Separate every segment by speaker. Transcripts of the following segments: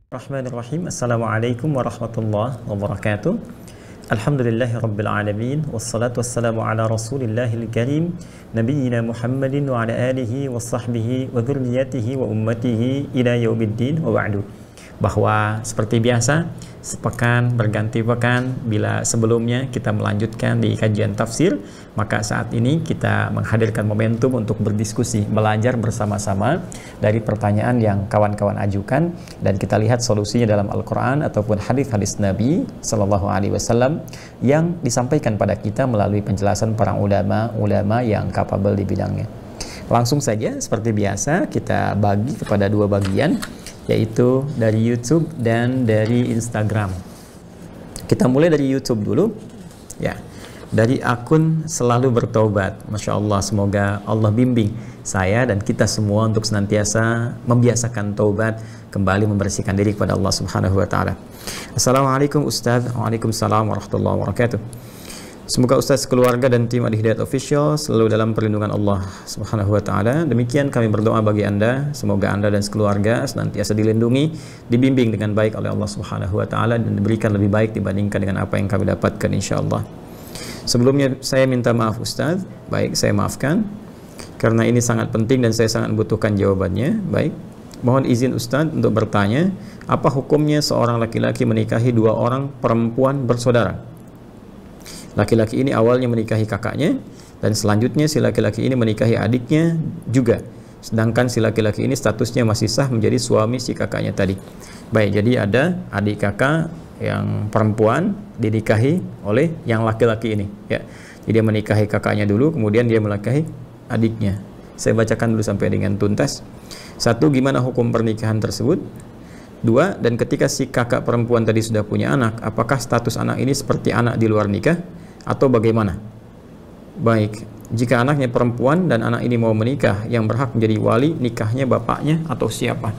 Speaker 1: Bismillahirrahmanirrahim. Assalamualaikum warahmatullahi wabarakatuh. Alhamdulillahirabbil alamin wassalatu wassalamu ala rasulillahil karim nabiyyina Muhammadin wa ala alihi wa sahbihi wa dzurriyyatihi wa ummatihi ila yaumiddin wa ba'du. Bahwa seperti biasa, sepekan berganti pekan, bila sebelumnya kita melanjutkan di kajian tafsir, maka saat ini kita menghadirkan momentum untuk berdiskusi, belajar bersama-sama dari pertanyaan yang kawan-kawan ajukan, dan kita lihat solusinya dalam Al-Quran ataupun hadis-hadis Nabi Sallallahu Alaihi Wasallam yang disampaikan pada kita melalui penjelasan para ulama-ulama yang kapabel di bidangnya. Langsung saja, seperti biasa, kita bagi kepada dua bagian, yaitu dari YouTube dan dari Instagram. Kita mulai dari YouTube dulu, ya. Dari akun Selalu Bertobat. Masya Allah, semoga Allah bimbing saya dan kita semua untuk senantiasa membiasakan taubat, kembali membersihkan diri kepada Allah Subhanahu wa Ta'ala. Assalamualaikum Ustaz. Waalaikumsalam warahmatullahi wabarakatuh. Semoga Ustaz, keluarga dan tim Al-Hidayat Official selalu dalam perlindungan Allah Subhanahu wa Ta'ala. Demikian kami berdoa bagi Anda, semoga Anda dan sekeluarga senantiasa dilindungi, dibimbing dengan baik oleh Allah Subhanahu wa Ta'ala, dan diberikan lebih baik dibandingkan dengan apa yang kami dapatkan insyaallah. Sebelumnya saya minta maaf Ustaz. Baik, saya maafkan karena ini sangat penting dan saya sangat membutuhkan jawabannya. Baik, mohon izin Ustaz untuk bertanya, apa hukumnya seorang laki-laki menikahi dua orang perempuan bersaudara? Laki-laki ini awalnya menikahi kakaknya, dan selanjutnya si laki-laki ini menikahi adiknya juga. Sedangkan si laki-laki ini statusnya masih sah menjadi suami si kakaknya tadi. Baik, jadi ada adik kakak yang perempuan dinikahi oleh yang laki-laki ini, ya. Jadi dia menikahi kakaknya dulu, kemudian dia menikahi adiknya. Saya bacakan dulu sampai dengan tuntas. Satu, gimana hukum pernikahan tersebut? Dua, dan ketika si kakak perempuan tadi sudah punya anak, apakah status anak ini seperti anak di luar nikah atau bagaimana? Baik, jika anaknya perempuan dan anak ini mau menikah, yang berhak menjadi wali nikahnya bapaknya atau siapa?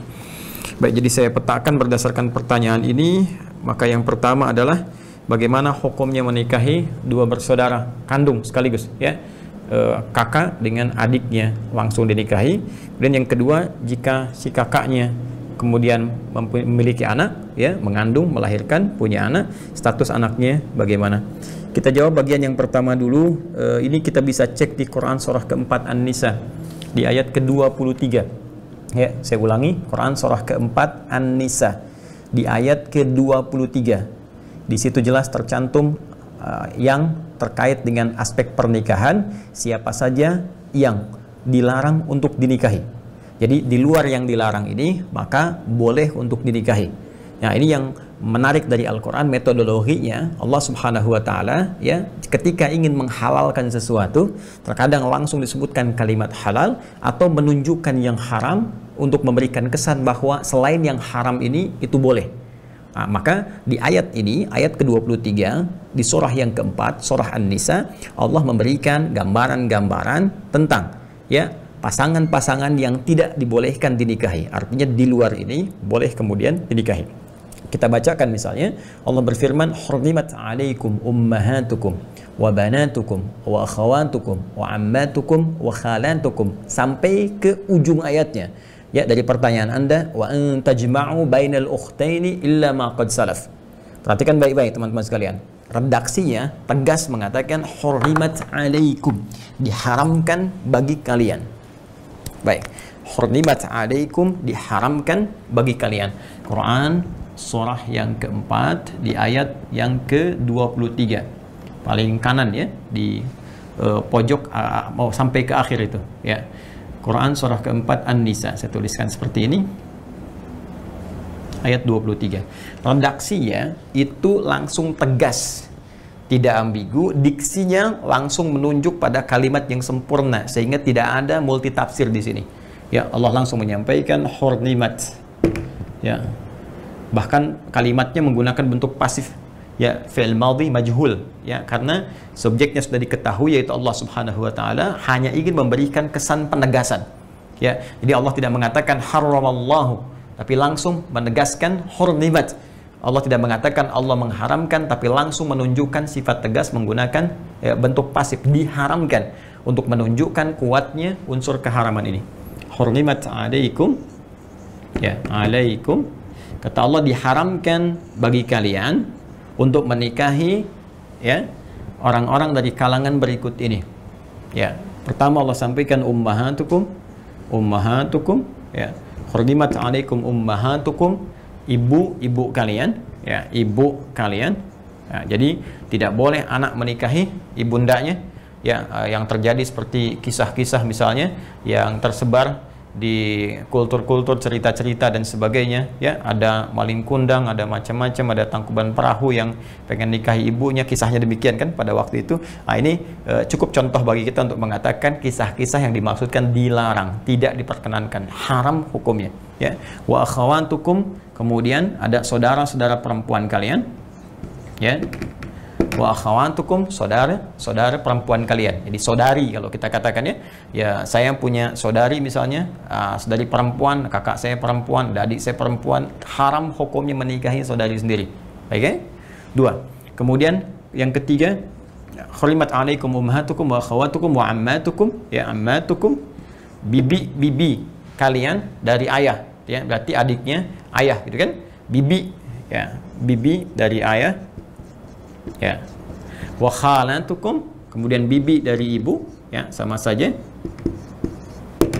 Speaker 1: Baik, jadi saya petakan berdasarkan pertanyaan ini. Maka yang pertama adalah bagaimana hukumnya menikahi dua bersaudara kandung sekaligus, ya, kakak dengan adiknya langsung dinikahi. Dan yang kedua, jika si kakaknya kemudian memiliki anak, ya, mengandung, melahirkan, punya anak, status anaknya bagaimana? Kita jawab bagian yang pertama dulu. Ini kita bisa cek di Quran surah keempat An-Nisa di ayat ke-23. Ya, saya ulangi, Quran surah keempat An-Nisa di ayat ke-23. Di situ jelas tercantum yang terkait dengan aspek pernikahan, siapa saja yang dilarang untuk dinikahi. Jadi di luar yang dilarang ini, maka boleh untuk dinikahi. Nah, ini yang menarik dari Al-Quran, metodologinya. Allah Subhanahu wa Ta'ala, ya, ketika ingin menghalalkan sesuatu, terkadang langsung disebutkan kalimat halal atau menunjukkan yang haram untuk memberikan kesan bahwa selain yang haram ini itu boleh. Nah, maka di ayat ini, ayat ke-23 di surah yang keempat, surah An-Nisa, Allah memberikan gambaran-gambaran tentang, ya, pasangan-pasangan yang tidak dibolehkan dinikahi. Artinya di luar ini boleh kemudian dinikahi. Kita bacakan misalnya, Allah berfirman, "Hurrimat 'alaikum ummahatukum wa banatukum wa akhawatukum wa ammatukum wa khalatukum", sampai ke ujung ayatnya. Ya, dari pertanyaan Anda, wa an tajma'u bainal ukhtaini illa ma qad salaf. Perhatikan baik-baik teman-teman sekalian. Redaksinya tegas mengatakan hurrimat 'alaikum, diharamkan bagi kalian. Baik, hurrimat 'alaikum, diharamkan bagi kalian. Quran surah yang keempat di ayat yang ke-23 paling kanan, ya, di pojok mau sampai ke akhir itu, ya. Quran surah keempat An-Nisa, saya tuliskan seperti ini, ayat 23. Redaksinya itu langsung tegas, tidak ambigu, diksinya langsung menunjuk pada kalimat yang sempurna sehingga tidak ada multitafsir di sini. Ya, Allah langsung menyampaikan hurrimat, ya. Bahkan kalimatnya menggunakan bentuk pasif, ya, fi'il madhi majhul, ya, karena subjeknya sudah diketahui yaitu Allah Subhanahu wa Ta'ala, hanya ingin memberikan kesan penegasan, ya. Jadi Allah tidak mengatakan haramallahu, tapi langsung menegaskan hurrimat. Allah tidak mengatakan Allah mengharamkan, tapi langsung menunjukkan sifat tegas menggunakan, ya, bentuk pasif, diharamkan, untuk menunjukkan kuatnya unsur keharaman ini. Hurrimat alaikum, ya, alaikum,
Speaker 2: Kata Allah, diharamkan bagi kalian untuk menikahi ya orang-orang dari kalangan berikut ini. Ya, pertama Allah sampaikan ummahatukum ya. Hurrimat 'alaikum ummahatukum, ibu-ibu kalian, ya, ibu kalian. Ya, jadi tidak boleh anak menikahi ibundanya, ya, yang terjadi seperti kisah-kisah misalnya yang tersebar di kultur-kultur, cerita-cerita dan sebagainya, ya, ada maling kundang, ada macam-macam, ada tangkuban perahu yang pengen nikahi ibunya, kisahnya demikian kan pada waktu itu. Nah, ini cukup contoh bagi kita untuk mengatakan kisah-kisah yang dimaksudkan dilarang, tidak diperkenankan, haram hukumnya, ya. Wa akhawatukum, kemudian ada saudara-saudara perempuan kalian, ya. Wa akhawatukum, saudara perempuan kalian. Jadi saudari kalau kita katakan, ya saya punya saudari misalnya, saudari perempuan, kakak saya perempuan, adik saya perempuan, haram hukumnya menikahi saudari sendiri. Baik, ya? 2. Kemudian yang ketiga, hurimat 'alaikum ummahatukum wa akhawatukum wa ammatukum, ya, ammatukum, bibi kalian dari ayah, ya, berarti adiknya ayah gitu kan. Bibi, ya, bibi dari ayah, ya. Wa khalatukum, kemudian bibi dari ibu, ya, sama saja.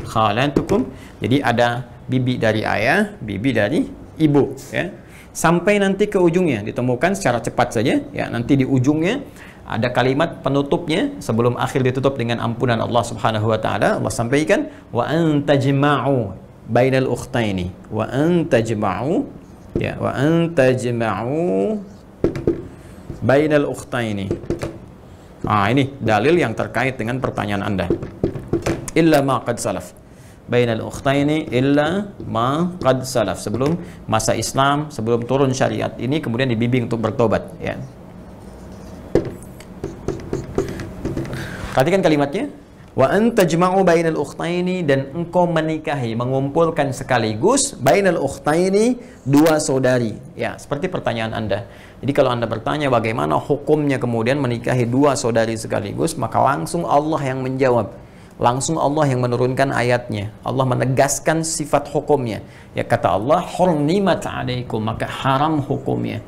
Speaker 2: Khalatukum, jadi ada bibi dari ayah, bibi dari ibu, ya. Sampai nanti ke ujungnya, ditemukan secara cepat saja, ya. Nanti di ujungnya ada kalimat penutupnya sebelum akhir ditutup dengan ampunan Allah Subhanahu wa taala. Allah sampaikan wa antajma'u bainal ukhtaini, wa antajma'u, ya, wa antajma'u bainal ukhtaini. Ini dalil yang terkait dengan pertanyaan Anda. Illa ma qad salaf. Bainal ukhtaini illa ma qad salaf. Sebelum masa Islam, sebelum turun syariat ini kemudian dibimbing untuk bertobat, ya. Perhatikan kalimatnya. Wa antajma'u bainal ukhtaini, dan engkau menikahi, mengumpulkan sekaligus bainal ukhtaini, dua saudari. Ya, seperti pertanyaan Anda. Jadi kalau Anda bertanya bagaimana hukumnya kemudian menikahi dua saudari sekaligus, maka langsung Allah yang menjawab. Langsung Allah yang menurunkan ayatnya. Allah menegaskan sifat hukumnya. Ya, kata Allah, hurrimat 'alaikum, maka haram hukumnya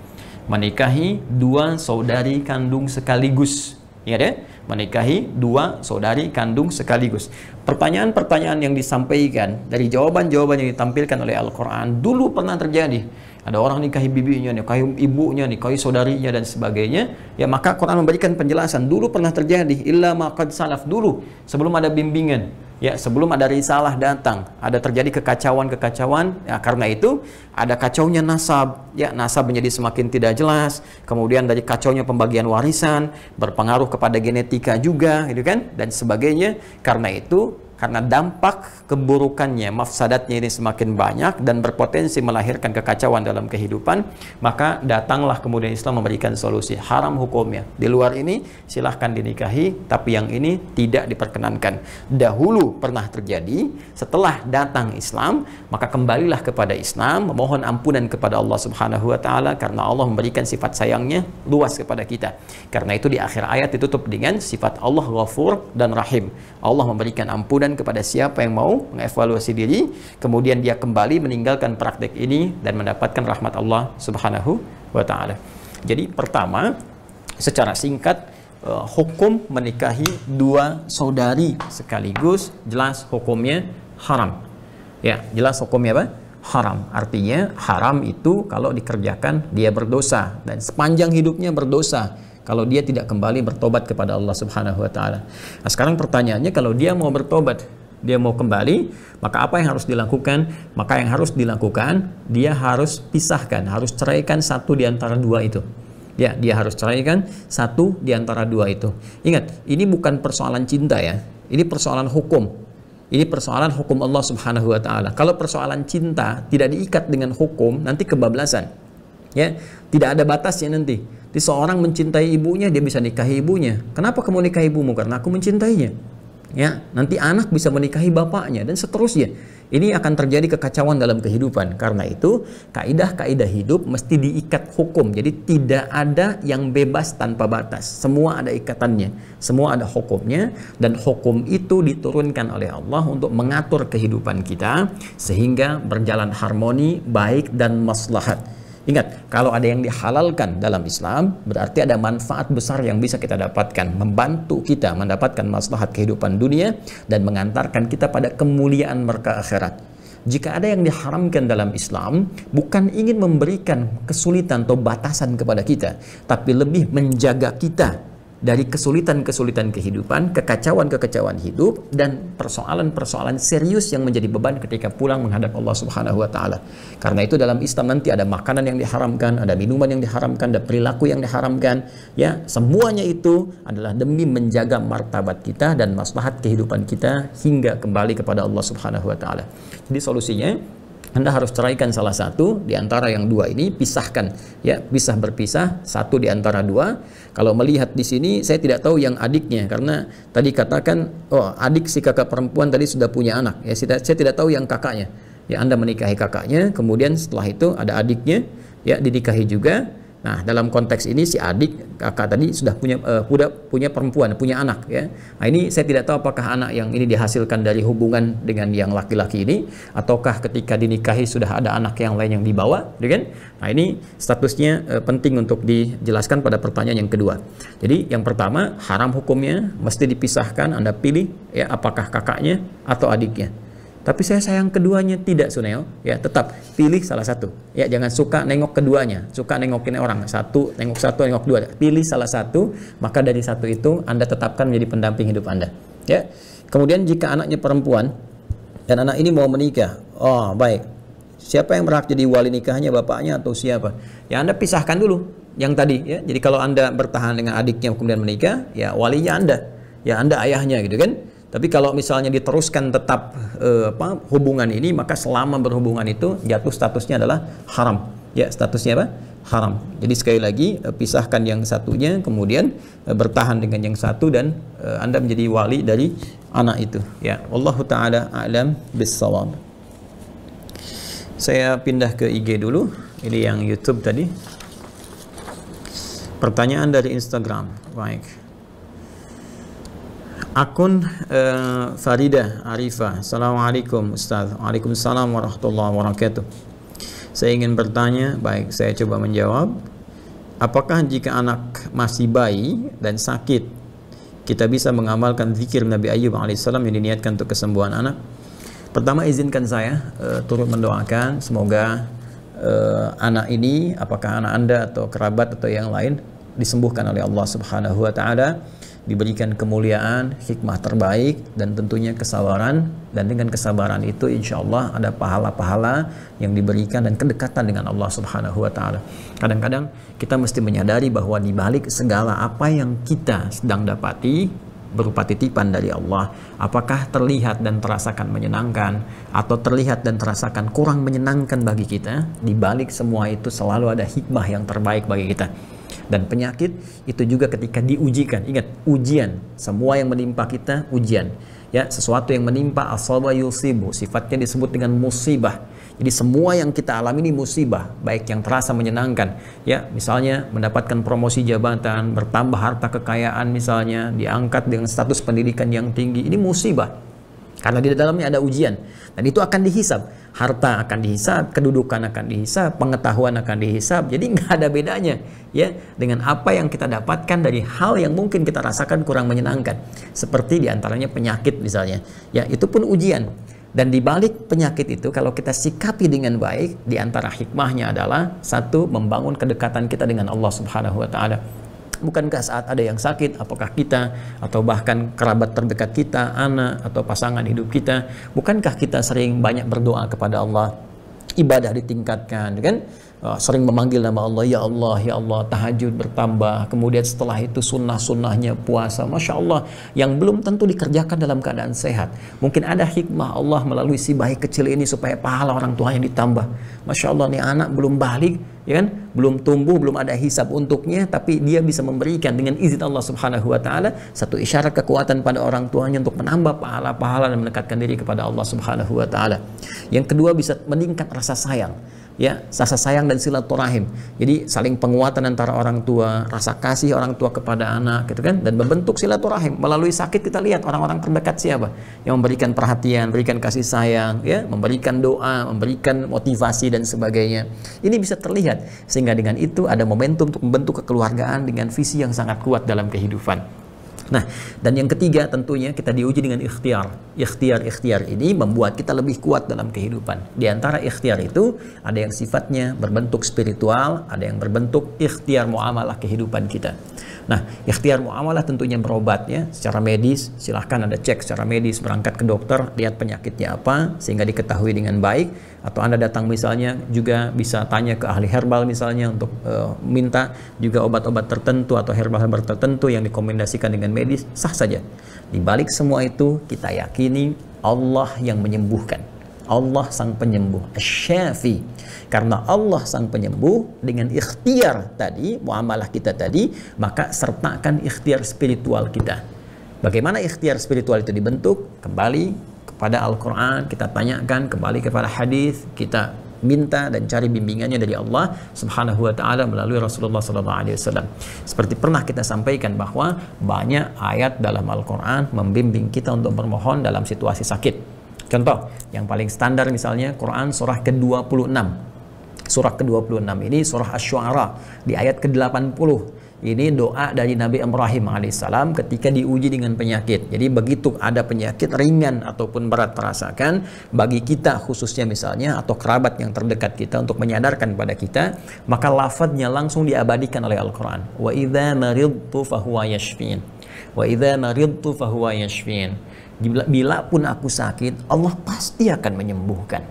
Speaker 2: menikahi dua saudari kandung sekaligus. Ya deh, menikahi dua saudari kandung sekaligus. Pertanyaan-pertanyaan yang disampaikan dari jawaban-jawaban yang ditampilkan oleh Al-Quran dulu pernah terjadi. Ada orang nikahi bibinya, nikahi ibunya, nikahi saudarinya dan sebagainya. Ya, maka Quran memberikan penjelasan. Dulu pernah terjadi, illa ma qad salaf, dulu sebelum ada bimbingan, ya, sebelum ada risalah datang, ada terjadi kekacauan-kekacauan. Ya, karena itu ada kacaunya nasab, ya, nasab menjadi semakin tidak jelas. Kemudian dari kacaunya pembagian warisan, berpengaruh kepada genetika juga, gitu kan, dan sebagainya. Karena itu, karena dampak keburukannya, mafsadatnya ini semakin banyak dan berpotensi melahirkan kekacauan dalam kehidupan, maka datanglah kemudian Islam memberikan solusi. Haram hukumnya. Di luar ini silahkan dinikahi, tapi yang ini tidak diperkenankan. Dahulu pernah terjadi, setelah datang Islam, maka kembalilah kepada Islam, memohon ampunan kepada Allah Subhanahu wa taala, karena Allah memberikan sifat sayangnya luas kepada kita. Karena itu di akhir ayat ditutup dengan sifat Allah Ghafur dan Rahim. Allah memberikan ampunan kepada siapa yang mau mengevaluasi diri, kemudian dia kembali meninggalkan praktek ini dan mendapatkan rahmat Allah Subhanahu wa taala. Jadi pertama, secara singkat, hukum menikahi dua saudari sekaligus jelas hukumnya haram. Ya, jelas hukumnya apa? Haram. Artinya haram itu kalau dikerjakan dia berdosa, dan sepanjang hidupnya berdosa kalau dia tidak kembali bertobat kepada Allah Subhanahu wa taala. Nah, sekarang pertanyaannya, kalau dia mau bertobat, dia mau kembali, maka apa yang harus dilakukan? Maka yang harus dilakukan, dia harus pisahkan, harus ceraikan satu di antara dua itu. Ya, dia harus ceraikan satu di antara dua itu. Ingat, ini bukan persoalan cinta, ya. Ini persoalan hukum. Ini persoalan hukum Allah Subhanahu wa taala. Kalau persoalan cinta tidak diikat dengan hukum, nanti kebablasan. Ya, tidak ada batasnya nanti. Seorang mencintai ibunya, dia bisa nikahi ibunya. Kenapa kamu nikahi ibumu? Karena aku mencintainya. ya nanti anak bisa menikahi bapaknya dan seterusnya. Ini akan terjadi kekacauan dalam kehidupan. Karena itu kaidah-kaidah hidup mesti diikat hukum. Jadi tidak ada yang bebas tanpa batas. Semua ada ikatannya, semua ada hukumnya, dan hukum itu diturunkan oleh Allah untuk mengatur kehidupan kita sehingga berjalan harmoni, baik dan maslahat. Ingat, kalau ada yang dihalalkan dalam Islam, berarti ada manfaat besar yang bisa kita dapatkan, membantu kita mendapatkan maslahat kehidupan dunia dan mengantarkan kita pada kemuliaan merka akhirat. Jika ada yang diharamkan dalam Islam, bukan ingin memberikan kesulitan atau batasan kepada kita, tapi lebih menjaga kita dari kesulitan-kesulitan kehidupan, kekacauan-kekacauan hidup, dan persoalan-persoalan serius yang menjadi beban ketika pulang menghadap Allah Subhanahu wa Ta'ala. Karena itu dalam Islam nanti ada makanan yang diharamkan, ada minuman yang diharamkan, ada perilaku yang diharamkan, ya semuanya itu adalah demi menjaga martabat kita dan maslahat kehidupan kita hingga kembali kepada Allah Subhanahu wa Ta'ala. Jadi solusinya, Anda harus ceraikan salah satu di antara yang dua ini, pisahkan, ya, bisa berpisah satu di antara dua. Kalau melihat di sini, saya tidak tahu yang adiknya, karena tadi katakan, oh adik si kakak perempuan tadi sudah punya anak, ya saya tidak tahu yang kakaknya. Ya Anda menikahi kakaknya, kemudian setelah itu ada adiknya, ya dinikahi juga. Nah dalam konteks ini si adik kakak tadi sudah punya perempuan, punya anak, ya. Nah ini saya tidak tahu apakah anak yang ini dihasilkan dari hubungan dengan yang laki-laki ini, ataukah ketika dinikahi sudah ada anak yang lain yang dibawa, kan? Nah ini statusnya penting untuk dijelaskan pada pertanyaan yang kedua. Jadi yang pertama, haram hukumnya, mesti dipisahkan. Anda pilih, ya apakah kakaknya atau adiknya. Tapi saya sayang keduanya, tidak Suneo, ya tetap pilih salah satu, ya jangan suka nengok keduanya, suka nengokin orang, satu nengok dua, pilih salah satu, maka dari satu itu Anda tetapkan menjadi pendamping hidup Anda, ya. Kemudian jika anaknya perempuan dan anak ini mau menikah, oh baik, siapa yang berhak jadi wali nikahnya, bapaknya atau siapa? Ya Anda pisahkan dulu yang tadi, ya. Jadi kalau Anda bertahan dengan adiknya kemudian menikah, ya walinya Anda, ya Anda ayahnya, gitu kan. Tapi kalau misalnya diteruskan tetap hubungan ini, maka selama berhubungan itu jatuh statusnya adalah haram. Ya, statusnya apa? Haram. Jadi sekali lagi pisahkan yang satunya, kemudian bertahan dengan yang satu, dan Anda menjadi wali dari anak itu. Ya, wallahu taala a'lam bissawab. Saya pindah ke IG dulu. Ini yang YouTube tadi. Pertanyaan dari Instagram. Baik. Akun Farida Arifah. Assalamualaikum Ustaz. Waalaikumsalam warahmatullahi wabarakatuh. Saya ingin bertanya, baik saya coba menjawab. Apakah jika anak masih bayi dan sakit, kita bisa mengamalkan zikir Nabi Ayyub alaihissalam yang diniatkan untuk kesembuhan anak? Pertama izinkan saya turut mendoakan semoga anak ini, apakah anak Anda atau kerabat atau yang lain, disembuhkan oleh Allah Subhanahu wa Ta'ala, diberikan kemuliaan, hikmah terbaik, dan tentunya kesabaran. Dan dengan kesabaran itu insya Allah ada pahala-pahala yang diberikan dan kedekatan dengan Allah Subhanahu wa Ta'ala. Kadang-kadang kita mesti menyadari bahwa di balik segala apa yang kita sedang dapati berupa titipan dari Allah, apakah terlihat dan terasakan menyenangkan atau terlihat dan terasakan kurang menyenangkan bagi kita, di balik semua itu selalu ada hikmah yang terbaik bagi kita. Dan penyakit itu juga ketika diujikan, ingat, ujian, semua yang menimpa kita ujian, ya, sesuatu yang menimpa asaba yusibu, sifatnya disebut dengan musibah. Jadi semua yang kita alami ini musibah, baik yang terasa menyenangkan, ya, misalnya mendapatkan promosi jabatan, bertambah harta kekayaan, misalnya diangkat dengan status pendidikan yang tinggi, ini musibah karena di dalamnya ada ujian, dan itu akan dihisab. Harta akan dihisab, kedudukan akan dihisab, pengetahuan akan dihisab. Jadi nggak ada bedanya, ya, dengan apa yang kita dapatkan dari hal yang mungkin kita rasakan kurang menyenangkan, seperti diantaranya penyakit misalnya, ya, itu pun ujian. Dan di balik penyakit itu, kalau kita sikapi dengan baik, diantara hikmahnya adalah satu, membangun kedekatan kita dengan Allah Subhanahu wa Ta'ala. Bukankah saat ada yang sakit, apakah kita atau bahkan kerabat terdekat kita, anak atau pasangan hidup kita, bukankah kita sering banyak berdoa kepada Allah, ibadah ditingkatkan, kan? sering memanggil nama Allah, ya Allah, ya Allah, tahajud bertambah, kemudian setelah itu sunnah-sunnahnya puasa, Masya Allah, yang belum tentu dikerjakan dalam keadaan sehat. Mungkin ada hikmah Allah melalui si bayi kecil ini supaya pahala orang tuanya ditambah. Masya Allah, nih anak belum balik, ya kan, belum tumbuh, belum ada hisab untuknya, tapi dia bisa memberikan dengan izin Allah Subhanahu wa Ta'ala satu isyarat kekuatan pada orang tuanya untuk menambah pahala-pahala dan mendekatkan diri kepada Allah Subhanahu wa Ta'ala. Yang kedua, bisa meningkat rasa sayang, ya, rasa sayang dan silaturahim. Jadi saling penguatan antara orang tua, rasa kasih orang tua kepada anak, gitu kan, dan membentuk silaturahim. Melalui sakit kita lihat orang-orang terdekat siapa yang memberikan perhatian, memberikan kasih sayang, ya, memberikan doa, memberikan motivasi dan sebagainya. Ini bisa terlihat, sehingga dengan itu ada momentum untuk membentuk kekeluargaan dengan visi yang sangat kuat dalam kehidupan. Nah, dan yang ketiga tentunya kita diuji dengan ikhtiar. Ikhtiar ini membuat kita lebih kuat dalam kehidupan. Di antara ikhtiar itu ada yang sifatnya berbentuk spiritual, ada yang berbentuk ikhtiar muamalah kehidupan kita. Nah, ikhtiar muamalah tentunya berobat, ya, secara medis. Silahkan Anda cek secara medis, berangkat ke dokter, lihat penyakitnya apa sehingga diketahui dengan baik. Atau Anda datang misalnya juga bisa tanya ke ahli herbal misalnya untuk minta juga obat-obat tertentu atau herbal-herbal tertentu yang direkomendasikan dengan medis, sah saja. Di balik semua itu kita yakini Allah yang menyembuhkan. Allah sang penyembuh, Asy-Syafi. Karena Allah sang penyembuh, dengan ikhtiar tadi, muamalah kita tadi, maka sertakan ikhtiar spiritual kita. Bagaimana ikhtiar spiritual itu dibentuk? Kembali pada Al-Quran, kita tanyakan, kembali kepada hadis, kita minta dan cari bimbingannya dari Allah Subhanahu wa Ta'ala melalui Rasulullah SAW. Seperti pernah kita sampaikan bahwa banyak ayat dalam Al-Quran membimbing kita untuk bermohon dalam situasi sakit. Contoh yang paling standar misalnya Quran surah ke-26. Surah ke-26 ini surah Asy-Syu'ara di ayat ke-80. Ini doa dari Nabi Ibrahim alaihissalam ketika diuji dengan penyakit. Jadi begitu ada penyakit ringan ataupun berat terasakan, bagi kita khususnya misalnya atau kerabat yang terdekat kita untuk menyadarkan pada kita, maka lafadznya langsung diabadikan oleh Al-Quran. Wa idza maridtu fahuwa yashfin. Wa idza maridtu fahuwa yashfin. Bila pun aku sakit, Allah pasti akan menyembuhkan.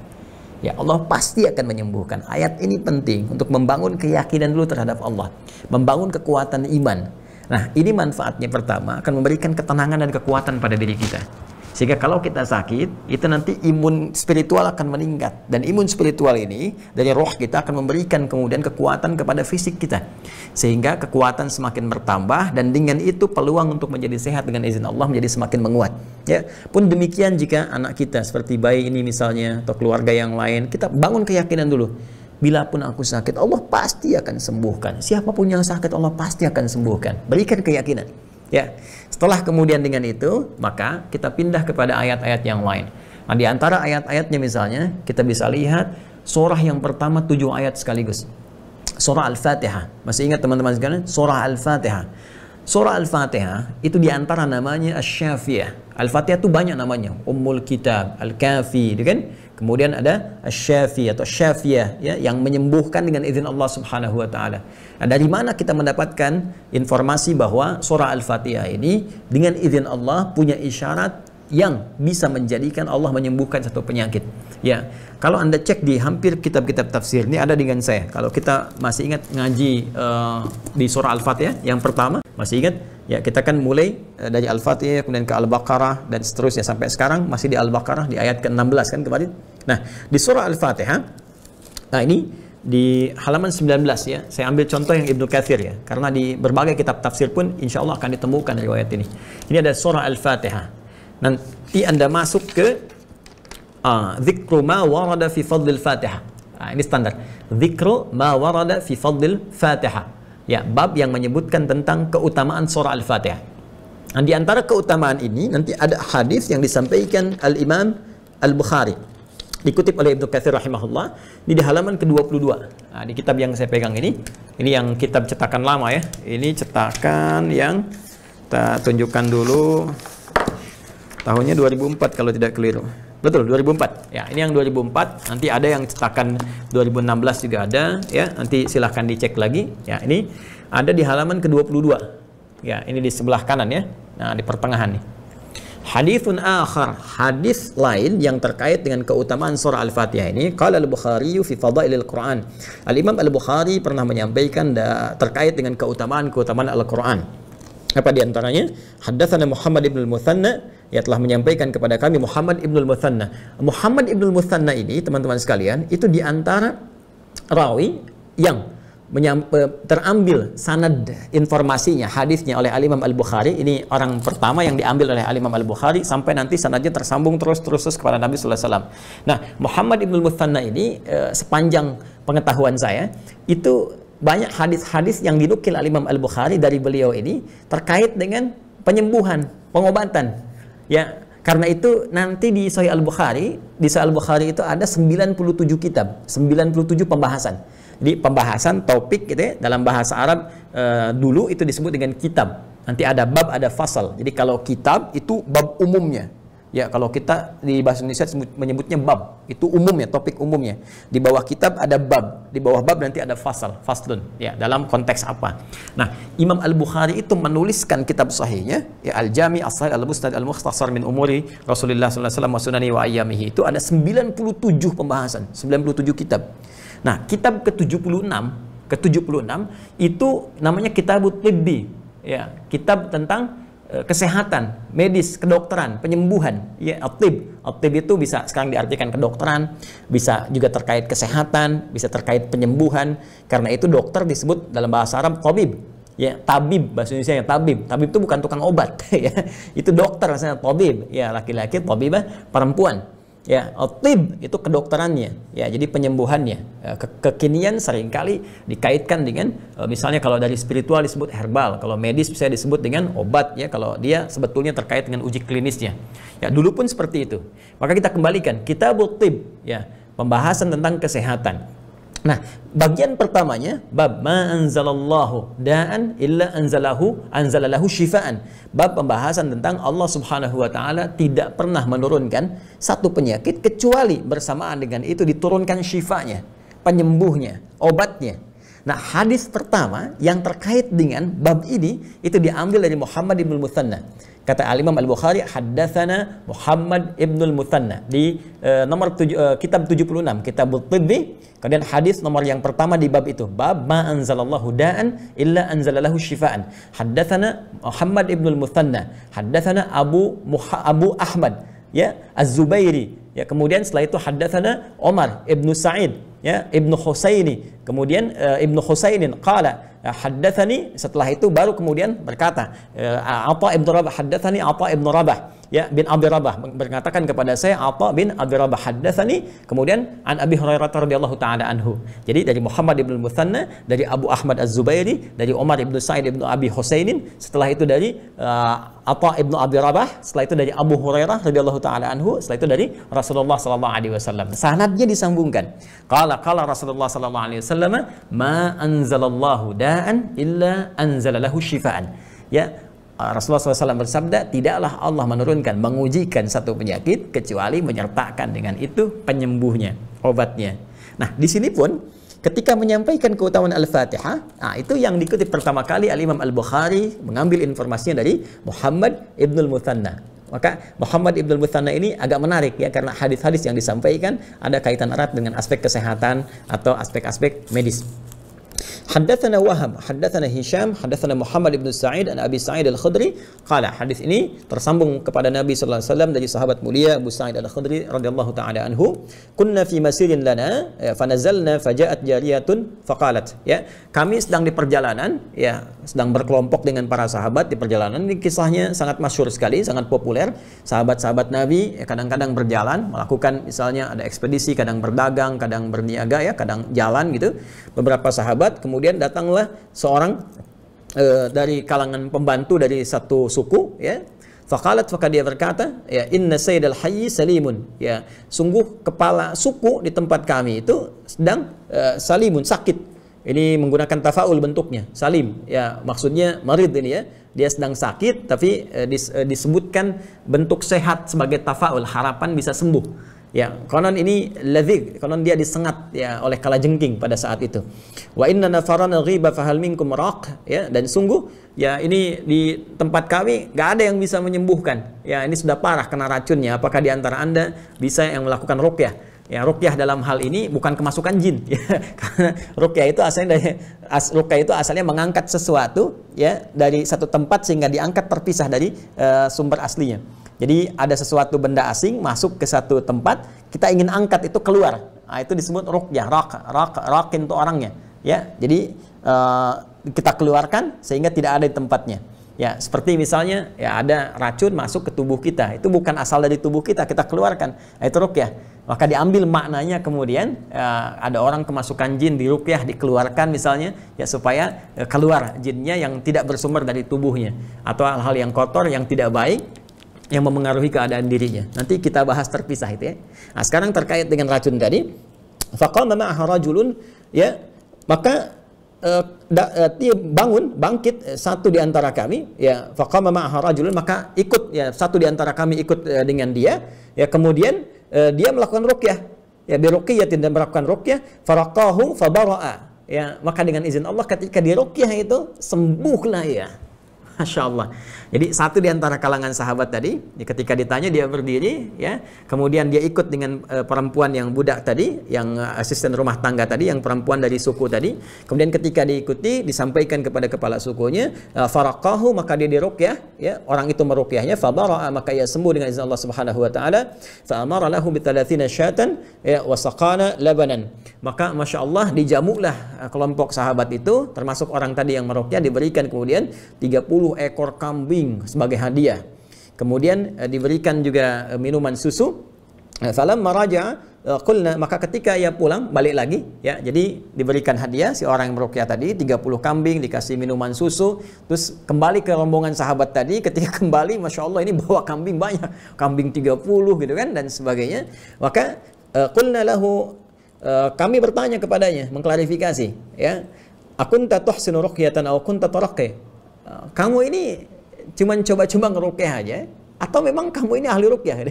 Speaker 2: Ya, Allah pasti akan menyembuhkan. Ayat ini penting untuk membangun keyakinan dulu terhadap Allah, membangun kekuatan iman. Nah, ini manfaatnya pertama akan memberikan ketenangan dan kekuatan pada diri kita. Sehingga kalau kita sakit, itu nanti imun spiritual akan meningkat. Dan imun spiritual ini dari roh kita akan memberikan kemudian kekuatan kepada fisik kita. Sehingga kekuatan semakin bertambah dan dengan itu peluang untuk menjadi sehat dengan izin Allah menjadi semakin menguat. Ya, pun demikian jika anak kita seperti bayi ini misalnya atau keluarga yang lain, kita bangun keyakinan dulu. Bila pun aku sakit, Allah pasti akan sembuhkan. Siapapun yang sakit, Allah pasti akan sembuhkan. Berikan keyakinan. Ya, setelah kemudian dengan itu, maka kita pindah kepada ayat-ayat yang lain. Nah, di antara ayat-ayatnya misalnya, kita bisa lihat surah yang pertama 7 ayat sekaligus. Surah Al-Fatihah. Masih ingat teman-teman sekalian? Surah Al-Fatihah. Surah Al-Fatihah itu di antara namanya Asy-Syafiyah. Al-Fatihah itu banyak namanya. Ummul Kitab, Al-Kafi, gitu kan? Kemudian ada Asy-Syafi atau Syafiyah, ya, yang menyembuhkan dengan izin Allah Subhanahu wa Ta'ala. Nah, dari mana kita mendapatkan informasi bahwa surah Al-Fatihah ini dengan izin Allah punya isyarat yang bisa menjadikan Allah menyembuhkan satu penyakit. Ya, kalau Anda cek di hampir kitab-kitab tafsir, ini ada dengan saya. Kalau kita masih ingat ngaji di surah Al-Fatihah yang pertama, masih ingat? Ya, kita kan mulai dari Al-Fatihah kemudian ke Al-Baqarah dan seterusnya sampai sekarang masih di Al-Baqarah di ayat ke-16 kan kemarin. Nah, di surah Al-Fatihah, nah ini di halaman 19 ya, saya ambil contoh yang Ibnu Katsir ya, karena di berbagai kitab tafsir pun insya Allah akan ditemukan riwayat ini. Ini ada surah Al-Fatihah. Nanti Anda masuk ke dzikru ma warada fi fadlil Fatihah. Nah, ini standar. Dzikru ma warada fi fadlil Fatihah. Ya, bab yang menyebutkan tentang keutamaan surah Al-Fatihah. Dan di antara keutamaan ini nanti ada hadis yang disampaikan Al-Imam Al-Bukhari. Dikutip oleh Ibnu Katsir rahimahullah. Ini di halaman ke-22. Nah, di kitab yang saya pegang ini yang kitab cetakan lama ya. Ini cetakan yang kita tunjukkan dulu. Tahunnya 2004 kalau tidak keliru. Betul, 2004. Ya, ini yang 2004. Nanti ada yang cetakan 2016 juga ada, ya. Nanti silahkan dicek lagi. Ya, ini ada di halaman ke-22. Ya, ini di sebelah kanan ya. Nah, di pertengahan nih. Haditsun akhar, hadis lain yang terkait dengan keutamaan surah Al-Fatihah ini, qala Al-Bukhari fi fadailil Quran. Al-Imam Al-Bukhari pernah menyampaikan terkait dengan keutamaan Al-Quran. Apa di antaranya? Haddatsana Muhammad ibn al-Muthanna, ya telah menyampaikan kepada kami Muhammad ibn al-Muthanna. Muhammad ibn al-Muthanna ini, teman-teman sekalian, itu di antara rawi yang terambil sanad informasinya, hadisnya oleh Al-Imam Al-Bukhari. Ini orang pertama yang diambil oleh Al-Imam Al-Bukhari sampai nanti sanadnya tersambung terus kepada Nabi sallallahu alaihi wasallam. Nah, Muhammad ibn al-Muthanna ini sepanjang pengetahuan saya itu banyak hadis-hadis yang dinukil Al-Imam Al-Bukhari dari beliau ini terkait dengan penyembuhan, pengobatan. Ya, karena itu nanti di Sahih Al-Bukhari, itu ada 97 kitab, 97 pembahasan. Di pembahasan topik gitu ya, dalam bahasa Arab dulu itu disebut dengan kitab. Nanti ada bab, ada fasal. Jadi kalau kitab itu bab umumnya. Ya, kalau kita di bahasa Indonesia menyebutnya bab, itu umumnya, topik umumnya. Di bawah kitab ada bab, di bawah bab nanti ada fasal, faslun. Ya, dalam konteks apa? Nah, Imam Al-Bukhari itu menuliskan kitab sahihnya, ya Al-Jami' As-Sahih Al-Musnad Al-Mukhtasar min Umuri Rasulullah sallallahu alaihi wasallam wa sunani wa ayyamihi. Itu ada 97 pembahasan, 97 kitab. Nah, kitab ke-76 itu namanya Kitabut Tibbi, ya, kitab tentang kesehatan, medis, kedokteran, penyembuhan. Ya, at-tib itu bisa sekarang diartikan kedokteran, bisa juga terkait kesehatan, bisa terkait penyembuhan. Karena itu dokter disebut dalam bahasa Arab tabib. Ya, tabib bahasa Indonesia ya, tabib. Tabib itu bukan tukang obat ya. Itu dokter rasanya tabib. Ya, laki-laki, tabibah perempuan. Ya, at-tib itu kedokterannya, ya, jadi penyembuhannya. Kekinian seringkali dikaitkan dengan misalnya kalau dari spiritual disebut herbal, kalau medis bisa disebut dengan obat, ya, kalau dia sebetulnya terkait dengan uji klinisnya. Ya, dulu pun seperti itu. Maka kita kembalikan Kitabut Tib, ya, pembahasan tentang kesehatan. Nah, bagian pertamanya bab ma anzalallahu da'an illa anzalalahu syifaan. Bab pembahasan tentang Allah Subhanahu wa taala tidak pernah menurunkan satu penyakit kecuali bersamaan dengan itu diturunkan syifanya, penyembuhnya, obatnya. Nah, hadis pertama yang terkait dengan bab ini itu diambil dari Muhammad ibn al-Muthanna. Kata Al-Imam Al-Bukhari, haddatsana Muhammad ibn al-Muthanna di kitab 76, Kitabut Tibbi. Kemudian hadis nomor yang pertama di bab itu, bab ma anzalallahu da'an illa anzalalahu syifaan. Haddatsana Muhammad ibn al-Muthanna, haddatsana Abu Ahmad, ya, Az-Zubairi. Ya, kemudian setelah itu haddatsana Umar ibn Sa'id, ya, Ibnu Husaini. Kemudian Ibnu Husainin qala haddatsani, setelah itu baru kemudian berkata Atha ibn Rabah, haddatsani Atha ibn Rabah, ya, bin Abi Rabah, berkatakan kepada saya Atha bin Abi Rabah haddatsani, kemudian an Abi Hurairah radhiyallahu taala anhu. Jadi dari Muhammad ibn al-Muthanna, dari Abu Ahmad Az-Zubairi, dari Umar ibn Sa'id ibn Abi Husainin, setelah itu dari Atha ibn Abi Rabah, setelah itu dari Abu Hurairah radhiyallahu taala anhu, setelah itu dari Rasulullah sallallahu alaihi wasallam. Sanadnya disambungkan. Qala Rasulullah sallallahu alaihi wasallam, ma anzalallahu da'an illa anzalalahu syifaan. Ya, Rasulullah SAW bersabda, tidaklah Allah menurunkan, mengujikan satu penyakit kecuali menyertakan dengan itu penyembuhnya, obatnya. Nah, di sini pun ketika menyampaikan keutamaan Al-Fatihah, itu yang dikutip pertama kali Al-Imam Al-Bukhari mengambil informasinya dari Muhammad ibn al-Muthanna. Maka Muhammad ibn al-Muthanna ini agak menarik, ya, karena hadis-hadis yang disampaikan ada kaitan erat dengan aspek kesehatan atau aspek-aspek medis. Haddatsana Wahab, haddatsana Hisham, haddatsana Muhammad ibn Sa'id an Abi Sa'id al-Khudri qala. Hadis ini tersambung kepada Nabi sallallahu alaihi wasallam dari sahabat mulia Abu Sa'id al-Khudri radhiyallahu taala anhu. Kunna fi masirin lana fanazalna faja'at jariyatun faqalat. Ya, kami sedang di perjalanan, ya, sedang berkelompok dengan para sahabat di perjalanan. Ini kisahnya sangat masyhur sekali, sangat populer. Sahabat-sahabat Nabi kadang-kadang berjalan, melakukan misalnya ada ekspedisi, kadang berdagang, kadang berniaga, ya, kadang jalan gitu. Beberapa sahabat, kemudian datanglah seorang dari kalangan pembantu dari satu suku, ya. Faqalat, maka dia berkata, ya, inna sayyidal hayyi salimun, ya, sungguh kepala suku di tempat kami itu sedang salimun, sakit. Ini menggunakan tafaul bentuknya, salim, ya, maksudnya marid ini, ya, dia sedang sakit, tapi disebutkan bentuk sehat sebagai tafaul, harapan bisa sembuh. Ya, konon ini ladzi, konon dia disengat ya oleh kalajengking pada saat itu. Wa inna nafaran ghiba fahal minkum raq, ya, dan sungguh ya ini di tempat kami nggak ada yang bisa menyembuhkan. Ya, ini sudah parah kena racunnya. Apakah di antara Anda bisa yang melakukan ruqyah? Ya, ruqyah dalam hal ini bukan kemasukan jin, ya. Karena ruqyah itu asalnya ruqyah itu asalnya mengangkat sesuatu ya dari satu tempat sehingga diangkat terpisah dari sumber aslinya. Jadi ada sesuatu benda asing masuk ke satu tempat, kita ingin angkat itu keluar. Nah, itu disebut ruqyah, raqin itu orangnya, ya. Jadi kita keluarkan sehingga tidak ada di tempatnya. Ya, seperti misalnya ya ada racun masuk ke tubuh kita, itu bukan asal dari tubuh kita, kita keluarkan. Nah, itu ruqyah. Maka diambil maknanya kemudian ada orang kemasukan jin di ruqyah dikeluarkan misalnya ya supaya keluar jinnya yang tidak bersumber dari tubuhnya atau hal-hal yang kotor yang tidak baik yang memengaruhi keadaan dirinya. Nanti kita bahas terpisah itu ya. Nah, sekarang terkait dengan racun tadi, faqama ma'aha rajulun, ya, maka dia bangkit satu di antara kami, ya, faqama ma'aha rajulun, maka ikut ya satu di antara kami ikut dengan dia, ya, kemudian dia melakukan ruqyah, ya, bi ruqyatin, dan melakukan ruqyah, faraqahu fabara'a, ya, maka dengan izin Allah ketika di ruqyah itu sembuhlah ya. Masya Allah. Jadi satu di antara kalangan sahabat tadi, ketika ditanya dia berdiri, ya, kemudian dia ikut dengan perempuan yang budak tadi, yang asisten rumah tangga tadi, yang perempuan dari suku tadi. Kemudian ketika diikuti, disampaikan kepada kepala sukunya, faraqahu, maka dia diruqyah, ya, orang itu meruqyahnya, fabara'a, maka ia sembuh dengan izin Allah Subhanahu wa taala. Fa amara lahu bi 30 syatan, ya, wa saqana labanan. Maka Masya Allah dijamulah kelompok sahabat itu, termasuk orang tadi yang meruqyah, diberikan kemudian 30 ekor kambing sebagai hadiah. Kemudian diberikan juga minuman susu. Falamma raja'a qulna, maka ketika ia pulang balik lagi, ya, jadi diberikan hadiah si orang yang meruqyah tadi 30 kambing, dikasih minuman susu, terus kembali ke rombongan sahabat tadi. Ketika kembali, Masya Allah, ini bawa kambing banyak, kambing 30 gitu kan, dan sebagainya. Maka qulna lahu, kami bertanya kepadanya, mengklarifikasi, ya, akunta tuhsinu ruqyatan aw kunta taraqqi, kamu ini cuma coba-coba ngeruqyah aja atau memang kamu ini ahli ruqyah?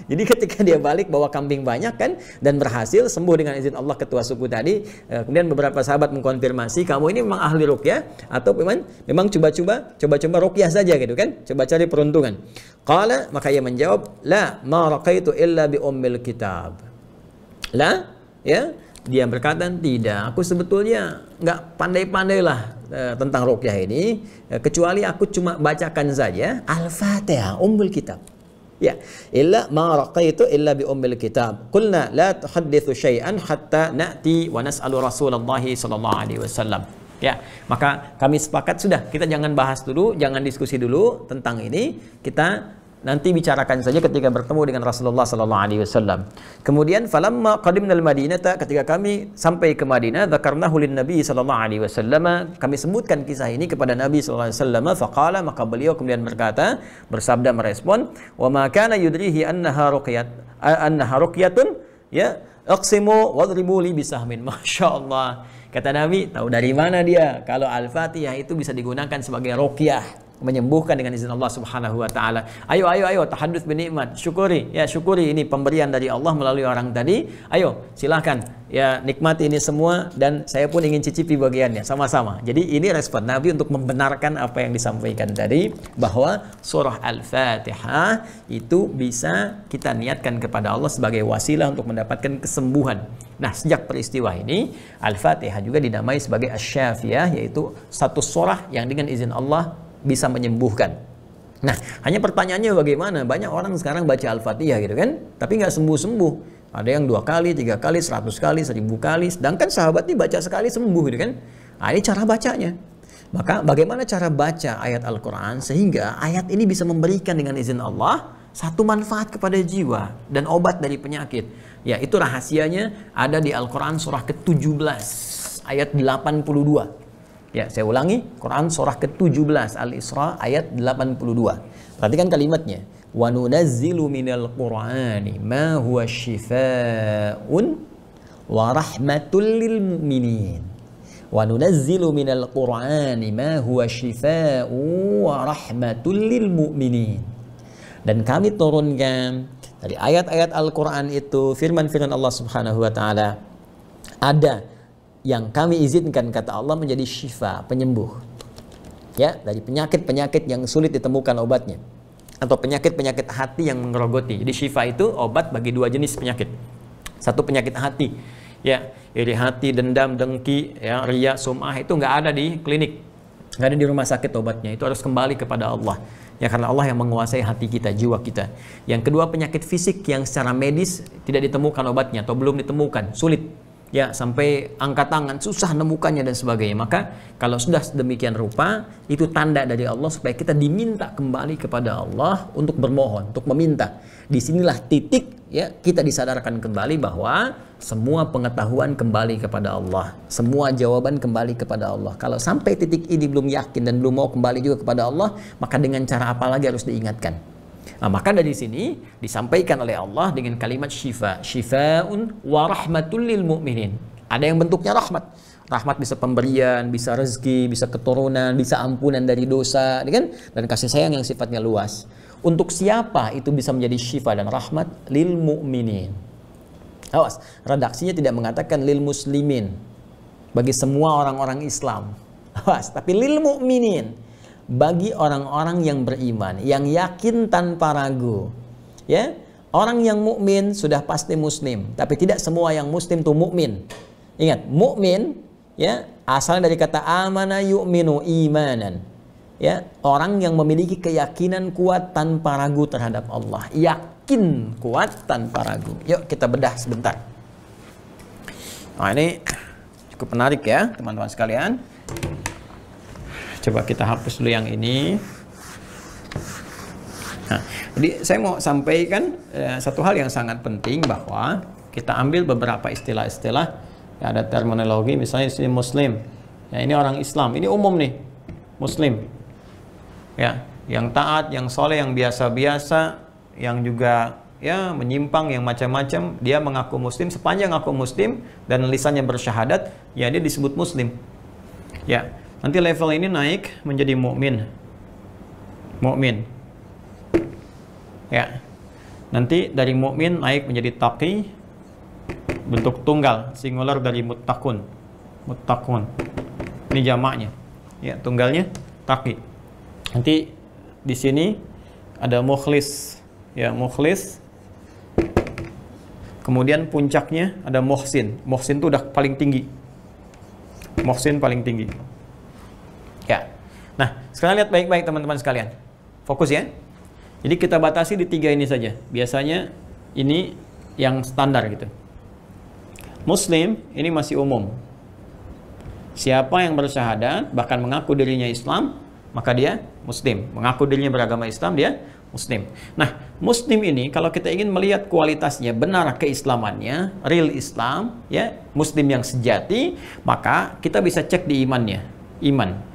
Speaker 2: Jadi ketika dia balik bawa kambing banyak kan, dan berhasil sembuh dengan izin Allah ketua suku tadi, kemudian beberapa sahabat mengkonfirmasi, kamu ini memang ahli ruqyah atau memang coba-coba ruqyah saja gitu kan, coba cari peruntungan. Qala, maka ia menjawab, la ma raqaitu illa bi ummil kitab. La, ya, dia berkata, tidak, aku sebetulnya nggak pandai-pandailah tentang ruqyah ini, kecuali aku cuma bacakan saja Al-Fatihah, Ummul Kitab. Ya, illa ma raqaitu illa bi Ummul Kitab. Qulna la tuhadditsu syai'an hatta na'ti wa nas'alu Rasulullah sallallahu alaihi wasallam. Ya, maka kami sepakat sudah, kita jangan bahas dulu, jangan diskusi dulu tentang ini, kita nanti bicarakan saja ketika bertemu dengan Rasulullah sallallahu alaihi wasallam. Kemudian falamma qadimnal Madinata, ketika kami sampai ke Madinah, dzakarnahu lin Nabi sallallahu alaihi wasallam, kami sebutkan kisah ini kepada Nabi sallallahu alaihi wasallam. Faqala, maka beliau kemudian berkata, bersabda, merespon, wa ma kana yudrihi annaha ruqyatun, ya, aqsimu wadribu li bisahmin. Masya Allah, kata Nabi, tahu dari mana dia kalau Al-Fatihah itu bisa digunakan sebagai ruqyah, menyembuhkan dengan izin Allah Subhanahu wa taala. Ayo tahadduts bi nikmat, syukuri, ya, syukuri ini pemberian dari Allah melalui orang tadi. Ayo silahkan, ya, nikmati ini semua, dan saya pun ingin cicipi bagiannya sama-sama. Jadi ini respon Nabi untuk membenarkan apa yang disampaikan tadi, bahwa surah Al-Fatihah itu bisa kita niatkan kepada Allah sebagai wasilah untuk mendapatkan kesembuhan. Nah, sejak peristiwa ini Al-Fatihah juga dinamai sebagai Asy-Syafiyah, yaitu satu surah yang dengan izin Allah bisa menyembuhkan. Nah, hanya pertanyaannya bagaimana? Banyak orang sekarang baca Al-Fatihah gitu kan, tapi nggak sembuh-sembuh. Ada yang 2 kali, 3 kali, 100 kali, 1000 kali. Sedangkan sahabat ini baca sekali sembuh gitu kan. Nah, ini cara bacanya. Maka bagaimana cara baca ayat Al-Quran sehingga ayat ini bisa memberikan dengan izin Allah satu manfaat kepada jiwa dan obat dari penyakit. Ya, itu rahasianya ada di Al-Quran surah ke-17 ayat 82. Ya, saya ulangi, Quran surah ke-17 Al-Isra ayat 82. Perhatikan kalimatnya. Wa nunazzilu minal Qur'ani ma huwa syifaa'un wa rahmatul lil mu'minin. Wa nunazzilu minal Qur'ani ma huwa syifaa'un wa rahmatul lil mu'minin. Dan kami turunkan Dari ayat-ayat Al-Quran itu, firman-firman Allah Subhanahu wa Ta'ala, ada yang kami izinkan, kata Allah, menjadi syifa, penyembuh. Ya, dari penyakit-penyakit yang sulit ditemukan obatnya, atau penyakit-penyakit hati yang menggerogoti. Jadi syifa itu obat bagi dua jenis penyakit. Satu penyakit hati, ya, iri hati, dendam, dengki, ya, riya, sum'ah, itu nggak ada di klinik, nggak ada di rumah sakit obatnya. Itu harus kembali kepada Allah. Ya, karena Allah yang menguasai hati kita, jiwa kita. Yang kedua, penyakit fisik yang secara medis tidak ditemukan obatnya atau belum ditemukan, sulit. Ya, sampai angkat tangan, susah nemukannya dan sebagainya. Maka kalau sudah sedemikian rupa, itu tanda dari Allah supaya kita diminta kembali kepada Allah untuk bermohon, untuk meminta. Disinilah titik, ya, kita disadarkan kembali bahwa semua pengetahuan kembali kepada Allah, semua jawaban kembali kepada Allah. Kalau sampai titik ini belum yakin dan belum mau kembali juga kepada Allah, maka dengan cara apa lagi harus diingatkan? Nah, maka dari sini disampaikan oleh Allah dengan kalimat syifa, syifa'un wa rahmatul lil mu'minin. Ada yang bentuknya rahmat. Rahmat bisa pemberian, bisa rezeki, bisa keturunan, bisa ampunan dari dosa, kan? Dan kasih sayang yang sifatnya luas. Untuk siapa itu bisa menjadi syifa dan rahmat? Lil mu'minin. Awas, redaksinya tidak mengatakan lil muslimin, bagi semua orang-orang Islam. Awas, tapi lil mu'minin, bagi orang-orang yang beriman, yang yakin tanpa ragu. Ya, orang yang mukmin sudah pasti muslim, tapi tidak semua yang muslim itu mukmin. Ingat, mukmin, ya, asalnya dari kata amana yu'minu imanan. Ya, orang yang memiliki keyakinan kuat tanpa ragu terhadap Allah. Yakin kuat tanpa ragu. Yuk kita bedah sebentar. Nah, ini cukup menarik ya, teman-teman sekalian. Coba kita hapus dulu yang ini. Nah, jadi saya mau sampaikan satu hal yang sangat penting, bahwa kita ambil beberapa istilah-istilah. Ya, ada terminologi, misalnya ini muslim. Ya, ini orang Islam. Ini umum nih, muslim. Ya, yang taat, yang soleh, yang biasa-biasa, yang juga ya menyimpang, yang macam-macam, dia mengaku muslim. Sepanjang ngaku muslim dan lisannya bersyahadat, ya dia disebut muslim. Ya. Nanti level ini naik menjadi mukmin. Mukmin. Ya. Nanti dari mukmin naik menjadi taqi, bentuk tunggal, singular dari muttaqun. Muttaqun. Ini jamaknya. Ya, tunggalnya taqi. Nanti di sini ada mukhlis. Ya, mukhlis. Kemudian puncaknya ada muhsin. Muhsin itu udah paling tinggi. Muhsin paling tinggi. Ya, nah sekarang lihat baik-baik teman-teman sekalian, fokus ya. Jadi kita batasi di 3 ini saja. Biasanya ini yang standar gitu. Muslim ini masih umum. Siapa yang bersyahadat bahkan mengaku dirinya Islam, maka dia muslim. Mengaku dirinya beragama Islam, dia muslim. Nah, muslim ini kalau kita ingin melihat kualitasnya, benar keislamannya, real Islam, ya, muslim yang sejati, maka kita bisa cek di imannya. Iman.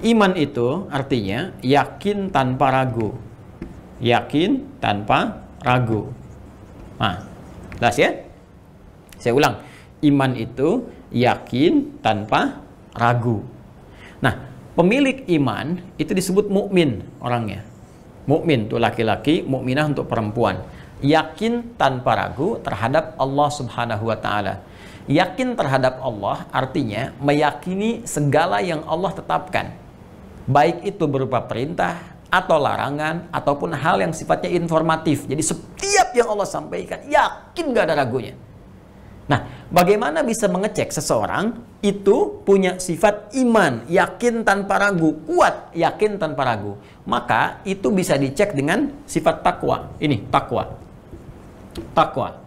Speaker 2: Iman itu artinya yakin tanpa ragu. Yakin tanpa ragu. Nah, jelas ya? Saya ulang. Iman itu yakin tanpa ragu. Nah, pemilik iman itu disebut mukmin orangnya. Mukmin itu laki-laki, mukminah untuk perempuan. Yakin tanpa ragu terhadap Allah Subhanahu wa Ta'ala. Yakin terhadap Allah artinya meyakini segala yang Allah tetapkan. Baik itu berupa perintah atau larangan ataupun hal yang sifatnya informatif. Jadi setiap yang Allah sampaikan yakin gak ada ragunya. Nah, bagaimana bisa mengecek seseorang itu punya sifat iman, yakin tanpa ragu, kuat, yakin tanpa ragu? Maka itu bisa dicek dengan sifat takwa. Ini takwa. Takwa.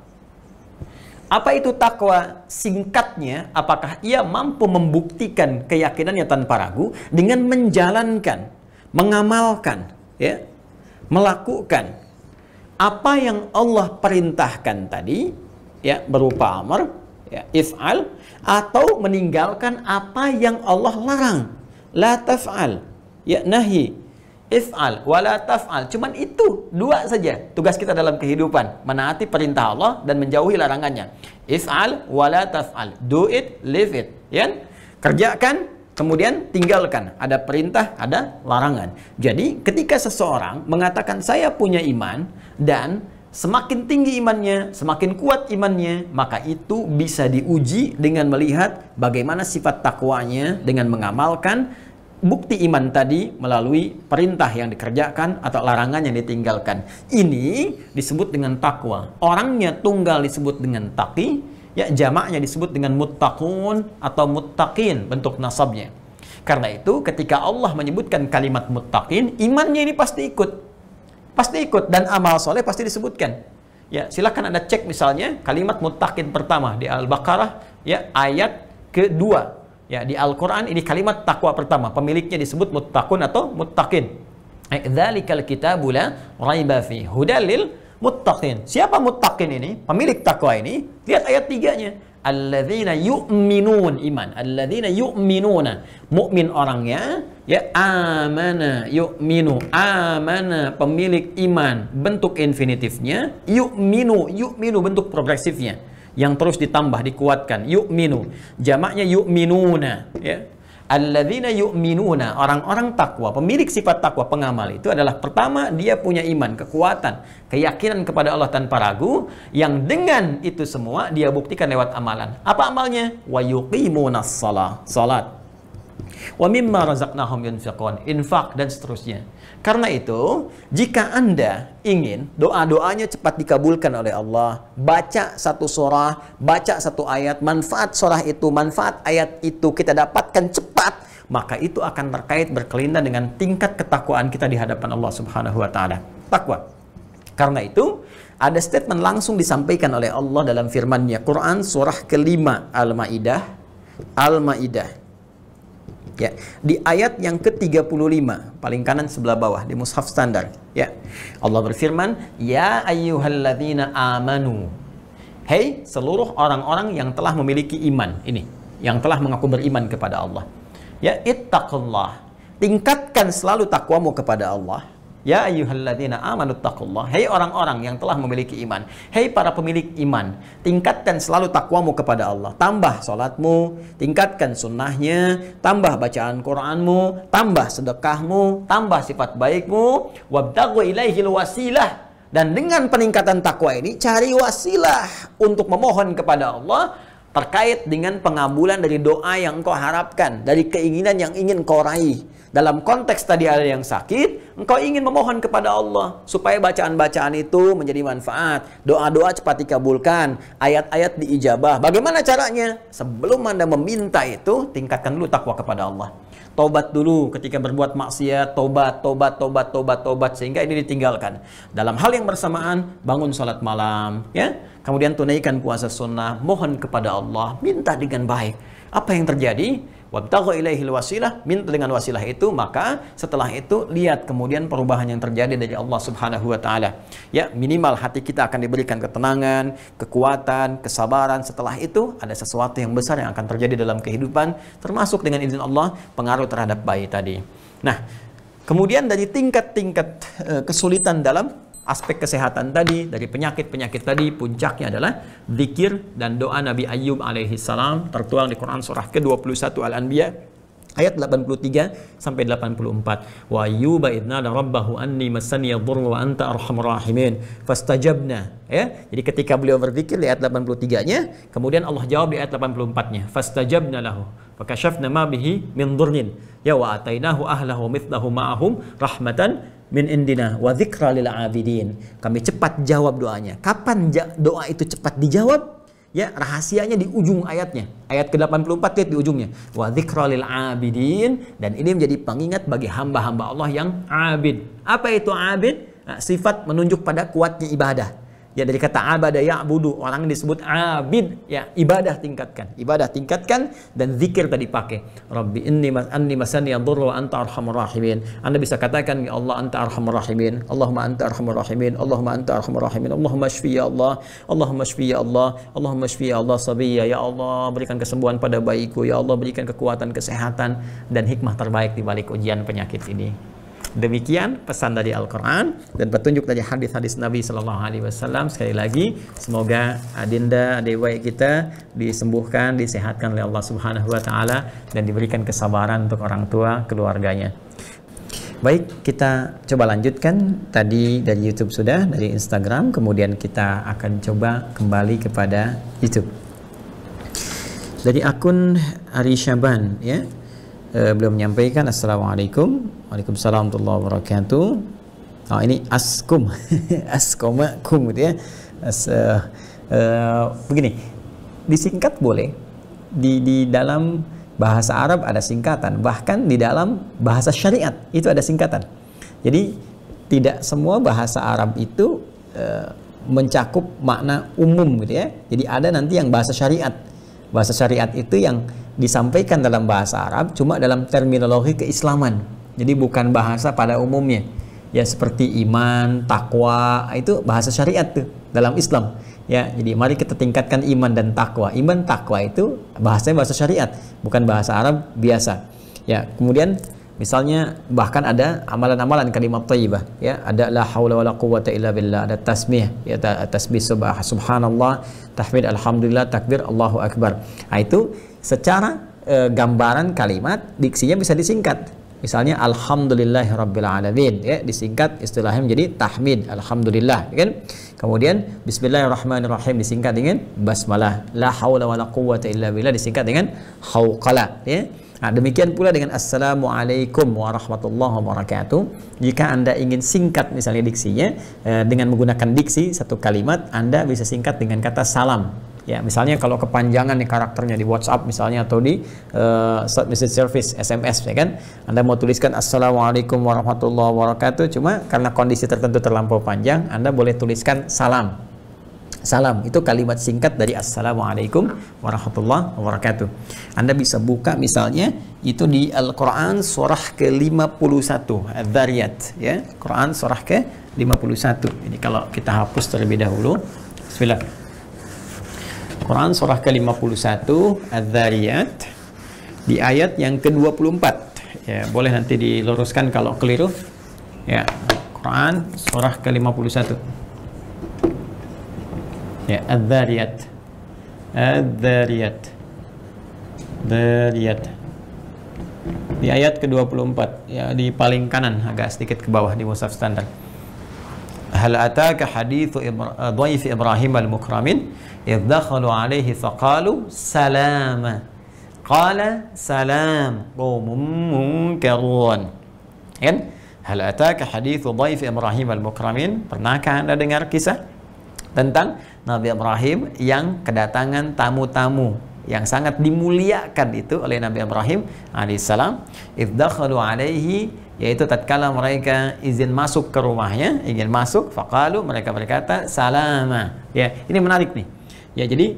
Speaker 2: Apa itu takwa? Singkatnya, apakah ia mampu membuktikan keyakinannya tanpa ragu dengan menjalankan, mengamalkan, ya, melakukan apa yang Allah perintahkan tadi, ya, berupa amar, ya, if'al, atau meninggalkan apa yang Allah larang. La taf'al, ya, nahi, if'al, wala taf'al. Cuman itu 2 saja tugas kita dalam kehidupan, menaati perintah Allah dan menjauhi larangannya. If'al, wala taf'al, do it, leave it, ya. Kerjakan, kemudian tinggalkan. Ada perintah, ada larangan. Jadi ketika seseorang mengatakan saya punya iman, dan semakin tinggi imannya, semakin kuat imannya, maka itu bisa diuji dengan melihat bagaimana sifat takwanya dengan mengamalkan bukti iman tadi melalui perintah yang dikerjakan atau larangan yang ditinggalkan. Ini disebut dengan takwa. Orangnya tunggal disebut dengan taqi, ya jamaknya disebut dengan muttaqun atau muttaqin bentuk nasabnya. Karena itu ketika Allah menyebutkan kalimat muttaqin, imannya ini pasti ikut. Pasti ikut, dan amal soleh pasti disebutkan. Ya, silakan Anda cek misalnya kalimat muttaqin pertama di Al-Baqarah, ya ayat kedua. Ya, di Al-Quran ini kalimat takwa pertama, pemiliknya disebut muttaqun atau muttaqin. Dzalikal kitabu la raiba fi hudal lil muttaqin. Siapa muttaqin ini? Pemilik takwa ini. Lihat ayat 3-nya. Alladzina yu'minun, iman. Alladzina yu'minuna. Mukmin orangnya, ya amana yu'minu. Amana pemilik iman, bentuk infinitifnya. Yu'minu, yu'minu bentuk progresifnya, yang terus ditambah, dikuatkan. Yu'minu, jamaknya yu'minuna, ya. Alladzina yu'minuna, orang-orang takwa, pemilik sifat takwa, pengamal itu adalah pertama, dia punya iman, kekuatan, keyakinan kepada Allah tanpa ragu, yang dengan itu semua dia buktikan lewat amalan. Apa amalnya? Wa yuqimunas shalah, salat. Wa mimma razaqnahum yunfiqun, infak, dan seterusnya. Karena itu, jika Anda ingin doa-doanya cepat dikabulkan oleh Allah, baca satu surah, baca satu ayat, manfaat surah itu, manfaat ayat itu kita dapatkan cepat, maka itu akan terkait berkelindan dengan tingkat ketakwaan kita di hadapan Allah Subhanahu wa taala. Takwa. Karena itu, ada statement langsung disampaikan oleh Allah dalam firman-Nya, Quran surah ke-5 Al-Maidah. Al-Maidah. Ya, di ayat yang ke-35, paling kanan sebelah bawah di mushaf standar, ya. Allah berfirman, "Ya ayyuhalladzina amanu." Hei seluruh orang-orang yang telah memiliki iman, ini, yang telah mengaku beriman kepada Allah. Ya, ittaqullah. Tingkatkan selalu takwamu kepada Allah. Ya ayyuhalladzina amanu taqullah. Hei orang-orang yang telah memiliki iman. Hei para pemilik iman, tingkatkan selalu takwamu kepada Allah. Tambah salatmu, tingkatkan sunnahnya, tambah bacaan Qur'anmu, tambah sedekahmu, tambah sifat baikmu, wabtaghu ilaihil wasilah. Dan dengan peningkatan takwa ini, cari wasilah untuk memohon kepada Allah terkait dengan pengabulan dari doa yang engkau harapkan, dari keinginan yang ingin kau raih. Dalam konteks tadi ada yang sakit, engkau ingin memohon kepada Allah supaya bacaan-bacaan itu menjadi manfaat, doa-doa cepat dikabulkan, ayat-ayat diijabah. Bagaimana caranya? Sebelum Anda meminta itu, tingkatkan dulu takwa kepada Allah. Tobat dulu ketika berbuat maksiat, tobat sehingga ini ditinggalkan. Dalam hal yang bersamaan, bangun salat malam, ya. Kemudian tunaikan puasa sunnah, mohon kepada Allah, minta dengan baik. Apa yang terjadi? Wabtaghu ilaihil wasilah, minta dengan wasilah itu, maka setelah itu lihat kemudian perubahan yang terjadi dari Allah Subhanahu wa taala. Ya, minimal hati kita akan diberikan ketenangan, kekuatan, kesabaran. Setelah itu ada sesuatu yang besar yang akan terjadi dalam kehidupan, termasuk dengan izin Allah pengaruh terhadap bayi tadi. Nah, kemudian dari tingkat-tingkat kesulitan dalam aspek kesehatan tadi, dari penyakit-penyakit tadi, puncaknya adalah zikir dan doa Nabi Ayyub alaihi salam, tertuang di Quran surah ke-21 Al-Anbiya ayat 83 sampai 84. Wa ayyuba idna rabbahu anni massani yadhurru wa anta arhamur rahimin fastajabna. Ya, jadi ketika beliau berzikir di ayat 83-nya, kemudian Allah jawab di ayat 84-nya, fastajabna lahu fakashafna ma bihi min dhurrin ya wa atainahu ahlahu mithlahu ma'ahum rahmatan min indina wa dzikra lil abidin. Kami cepat jawab doanya. Kapan doa itu cepat dijawab? Ya, rahasianya di ujung ayatnya. Ayat ke-84 lihat di ujungnya. Wa dzikra lil abidin, dan ini menjadi pengingat bagi hamba-hamba Allah yang abid. Apa itu abid? Nah, sifat menunjuk pada kuatnya ibadah. Ya, dari kata abada ya'budu, orang disebut abid, ya, ibadah tingkatkan, dan zikir tadi pakai. Rabbi inni anni masani yadhurru wa anta arhamur rahimin. Anda bisa katakan, ya Allah anta arhamur rahimin, Allahumma anta arhamur rahimin, Allahumma anta arhamur rahimin, Allahumma shfi ya Allah, Allahumma shfi ya Allah, Allahumma shfi ya Allah sabiyya, ya Allah berikan kesembuhan pada bayiku, ya Allah berikan kekuatan, kesehatan, dan hikmah terbaik di balik ujian penyakit ini. Demikian pesan dari Al-Quran dan petunjuk dari hadis-hadis Nabi Sallallahu Alaihi Wasallam. Sekali lagi, semoga adinda, adik kita disembuhkan, disehatkan oleh Allah Subhanahu Wa Taala dan diberikan kesabaran untuk orang tua, keluarganya. Baik, kita coba lanjutkan. Tadi dari YouTube sudah, dari Instagram, kemudian kita akan coba kembali kepada YouTube. Dari akun Ari Syaban, ya. Belum menyampaikan Assalamualaikum. Waalaikumsalam warahmatullahi wabarakatuh. Oh, ini askum. Askomakum gitu ya. Begini, disingkat boleh. Di dalam bahasa Arab ada singkatan, bahkan di dalam bahasa syariat itu ada singkatan. Jadi tidak semua bahasa Arab itu mencakup makna umum gitu ya. Jadi ada nanti yang bahasa syariat. Bahasa syariat itu yang disampaikan dalam bahasa Arab cuma dalam terminologi keislaman. Jadi bukan bahasa pada umumnya. Ya seperti iman, takwa, itu bahasa syariat tuh dalam Islam. Ya, jadi mari kita tingkatkan iman dan takwa. Iman, takwa itu bahasanya bahasa syariat, bukan bahasa Arab biasa. Ya, kemudian misalnya bahkan ada amalan-amalan kalimat thayyibah, ya, ada la haula wala quwwata illa billah, ada tasbih, ya, tasbih subhanallah, tahmid alhamdulillah, takbir Allahu akbar. Nah, itu secara gambaran kalimat diksinya bisa disingkat. Misalnya alhamdulillahirabbil alamin, ya, disingkat istilahnya menjadi tahmid alhamdulillah, kan? Kemudian bismillahirrahmanirrahim disingkat dengan basmalah, la haula wala quwwata illa billah disingkat dengan hauqala, ya. Nah, demikian pula dengan Assalamualaikum warahmatullahi wabarakatuh. Jika Anda ingin singkat misalnya diksinya, dengan menggunakan diksi satu kalimat, Anda bisa singkat dengan kata salam. Ya, misalnya kalau kepanjangan nih karakternya di WhatsApp misalnya atau di message service SMS, ya kan? Anda mau tuliskan Assalamualaikum warahmatullahi wabarakatuh, cuma karena kondisi tertentu terlampau panjang, Anda boleh tuliskan salam. Salam itu kalimat singkat dari Assalamualaikum warahmatullahi wabarakatuh. Anda bisa buka misalnya itu di Al-Quran surah ke-51 Adz-Dzariyat, ya, Quran surah ke-51. Ini kalau kita hapus terlebih dahulu. Bismillah. Quran surah ke-51 Adz-Dzariyat di ayat yang ke-24. Ya, boleh nanti diluruskan kalau keliru. Ya, Quran surah ke-51. Ya, Adz-Dzariyat. Adz-Dzariyat. Dzariyat. Di ayat ke-24, ya, di paling kanan agak sedikit ke bawah di mushaf standar. Hal ataka hadithu dhaif Ibrahim al-mukramin idh dakhalu alaihi faqalu salama. Qala salam qaumun munkarun. Kan? Hal ataka hadithu dhaif Ibrahim al-mukramin? Pernahkah Anda dengar kisah tentang Nabi Ibrahim yang kedatangan tamu-tamu yang sangat dimuliakan itu oleh Nabi Ibrahim alaihissalam? Idh dakhalu alaihi, yaitu tatkala mereka izin masuk ke rumahnya, ingin masuk, faqalu, mereka berkata salama. Ya, ini menarik nih. Ya, jadi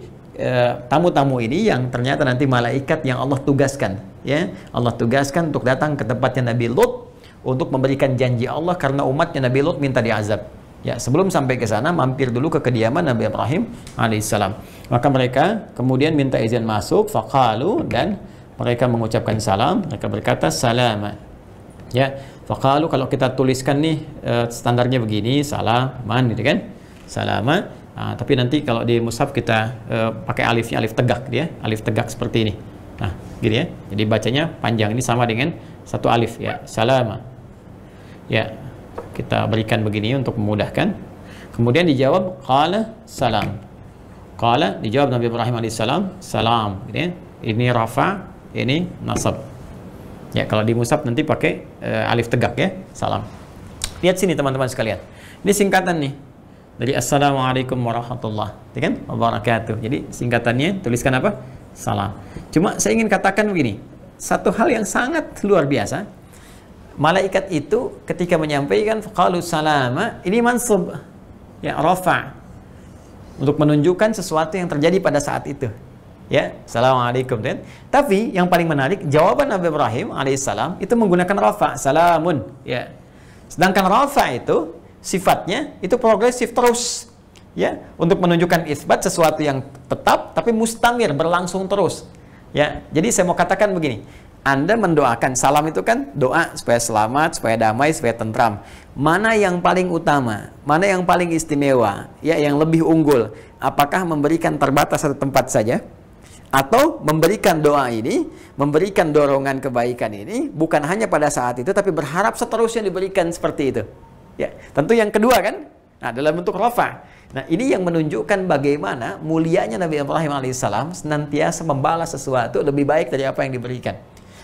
Speaker 2: tamu-tamu ini yang ternyata nanti malaikat yang Allah tugaskan, ya, Allah tugaskan untuk datang ke tempatnya Nabi Lut untuk memberikan janji Allah karena umatnya Nabi Lut minta diazab. Ya, sebelum sampai ke sana mampir dulu ke kediaman Nabi Ibrahim alaihissalam. Maka mereka kemudian minta izin masuk, faqalu, dan mereka mengucapkan salam, mereka berkata salama. Ya, faqalu kalau kita tuliskan nih standarnya begini, salaman gitu kan. Salama. Nah, tapi nanti kalau di mushaf kita pakai alifnya, alif tegak dia, alif tegak seperti ini. Nah, gitu ya. Jadi bacanya panjang, ini sama dengan satu alif, ya, salama. Ya, kita berikan begini untuk memudahkan. Kemudian dijawab qala salam. Qala dijawab Nabi Ibrahim alaihissalam salam, gitu ya. Ini rafa, ini nasab. Ya, kalau di mushaf nanti pakai alif tegak, ya, salam. Lihat sini teman-teman sekalian. Ini singkatan nih dari Assalamualaikum warahmatullahi wabarakatuh. Jadi singkatannya tuliskan apa? Salam. Cuma saya ingin katakan begini, satu hal yang sangat luar biasa. Malaikat itu ketika menyampaikan faqalu salama, ini mansub, ya, rafa, untuk menunjukkan sesuatu yang terjadi pada saat itu, ya, assalamualaikum, kan? Tapi yang paling menarik, jawaban Nabi Ibrahim alaihissalam itu menggunakan rafa, salamun, ya. Sedangkan rafa itu sifatnya itu progresif terus, ya, untuk menunjukkan isbat sesuatu yang tetap tapi mustamir, berlangsung terus, ya. Jadi saya mau katakan begini, Anda mendoakan, salam itu kan doa supaya selamat, supaya damai, supaya tentram. Mana yang paling utama? Mana yang paling istimewa? Ya, yang lebih unggul? Apakah memberikan terbatas satu tempat saja? Atau memberikan doa ini, memberikan dorongan kebaikan ini, bukan hanya pada saat itu, tapi berharap seterusnya diberikan seperti itu. Ya, tentu yang kedua kan? Nah, dalam bentuk rafa. Nah, ini yang menunjukkan bagaimana mulianya Nabi Ibrahim alaihissalam senantiasa membalas sesuatu lebih baik dari apa yang diberikan.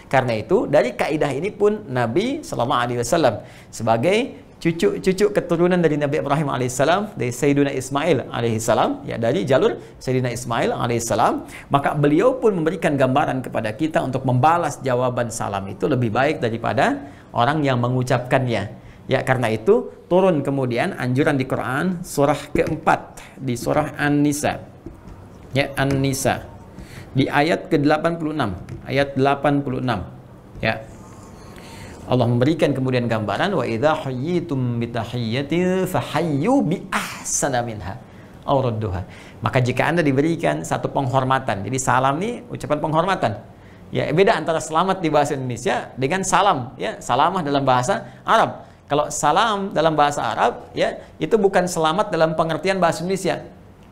Speaker 2: Karena itu, dari kaidah ini pun Nabi SAW sebagai cucu keturunan dari Nabi Ibrahim alaihissalam, dari Sayyidina Ismail alaihissalam, ya dari jalur Sayyidina Ismail alaihissalam, maka beliau pun memberikan gambaran kepada kita untuk membalas jawaban salam itu lebih baik daripada orang yang mengucapkannya. Ya, karena itu turun kemudian anjuran di Quran surah keempat, di surah An-Nisa. Ya, An-Nisa. Di ayat ke-86, ayat 86. Ya. Allah memberikan kemudian gambaran wa idza hayyitum bi tahiyyatin fahayyu bi ahsana minha aw rudduha. Maka jika Anda diberikan satu penghormatan. Jadi salam nih ucapan penghormatan. Ya, beda antara selamat di bahasa Indonesia dengan salam, ya. Salamah dalam bahasa Arab. Kalau salam dalam bahasa Arab, ya, itu bukan selamat dalam pengertian bahasa Indonesia.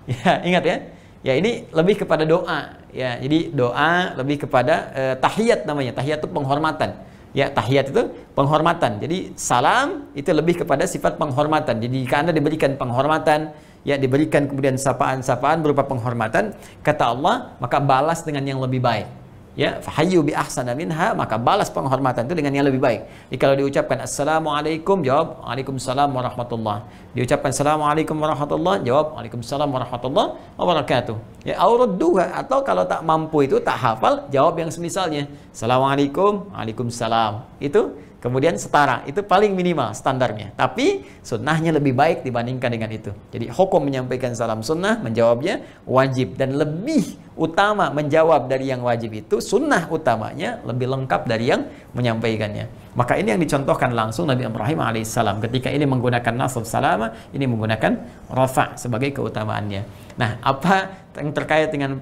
Speaker 2: Ya, ingat ya. Ya, ini lebih kepada doa. Ya, jadi doa lebih kepada tahiyat namanya. Tahiyat itu penghormatan. Ya, tahiyat itu penghormatan. Jadi salam itu lebih kepada sifat penghormatan. Jadi jika Anda diberikan penghormatan, ya diberikan kemudian sapaan-sapaan berupa penghormatan, kata Allah, maka balas dengan yang lebih baik. Ya, fahayyu bi ahsana minha, maka balas penghormatan itu dengan yang lebih baik. Jadi kalau diucapkan assalamualaikum, jawab waalaikumsalam warahmatullah. Diucapkan assalamualaikum warahmatullah, jawab waalaikumsalam warahmatullah wabarakatuh. Ya, aurudduha, atau kalau tak mampu itu tak hafal, jawab yang semisalnya assalamualaikum, waalaikumsalam. Itu kemudian setara, itu paling minimal standarnya. Tapi sunnahnya lebih baik dibandingkan dengan itu. Jadi hukum menyampaikan salam sunnah, menjawabnya wajib. Dan lebih utama menjawab dari yang wajib itu, sunnah utamanya lebih lengkap dari yang menyampaikannya. Maka ini yang dicontohkan langsung Nabi Ibrahim alaihissalam. Ketika ini menggunakan nasab salama, ini menggunakan rafa sebagai keutamaannya. Nah, apa yang terkait dengan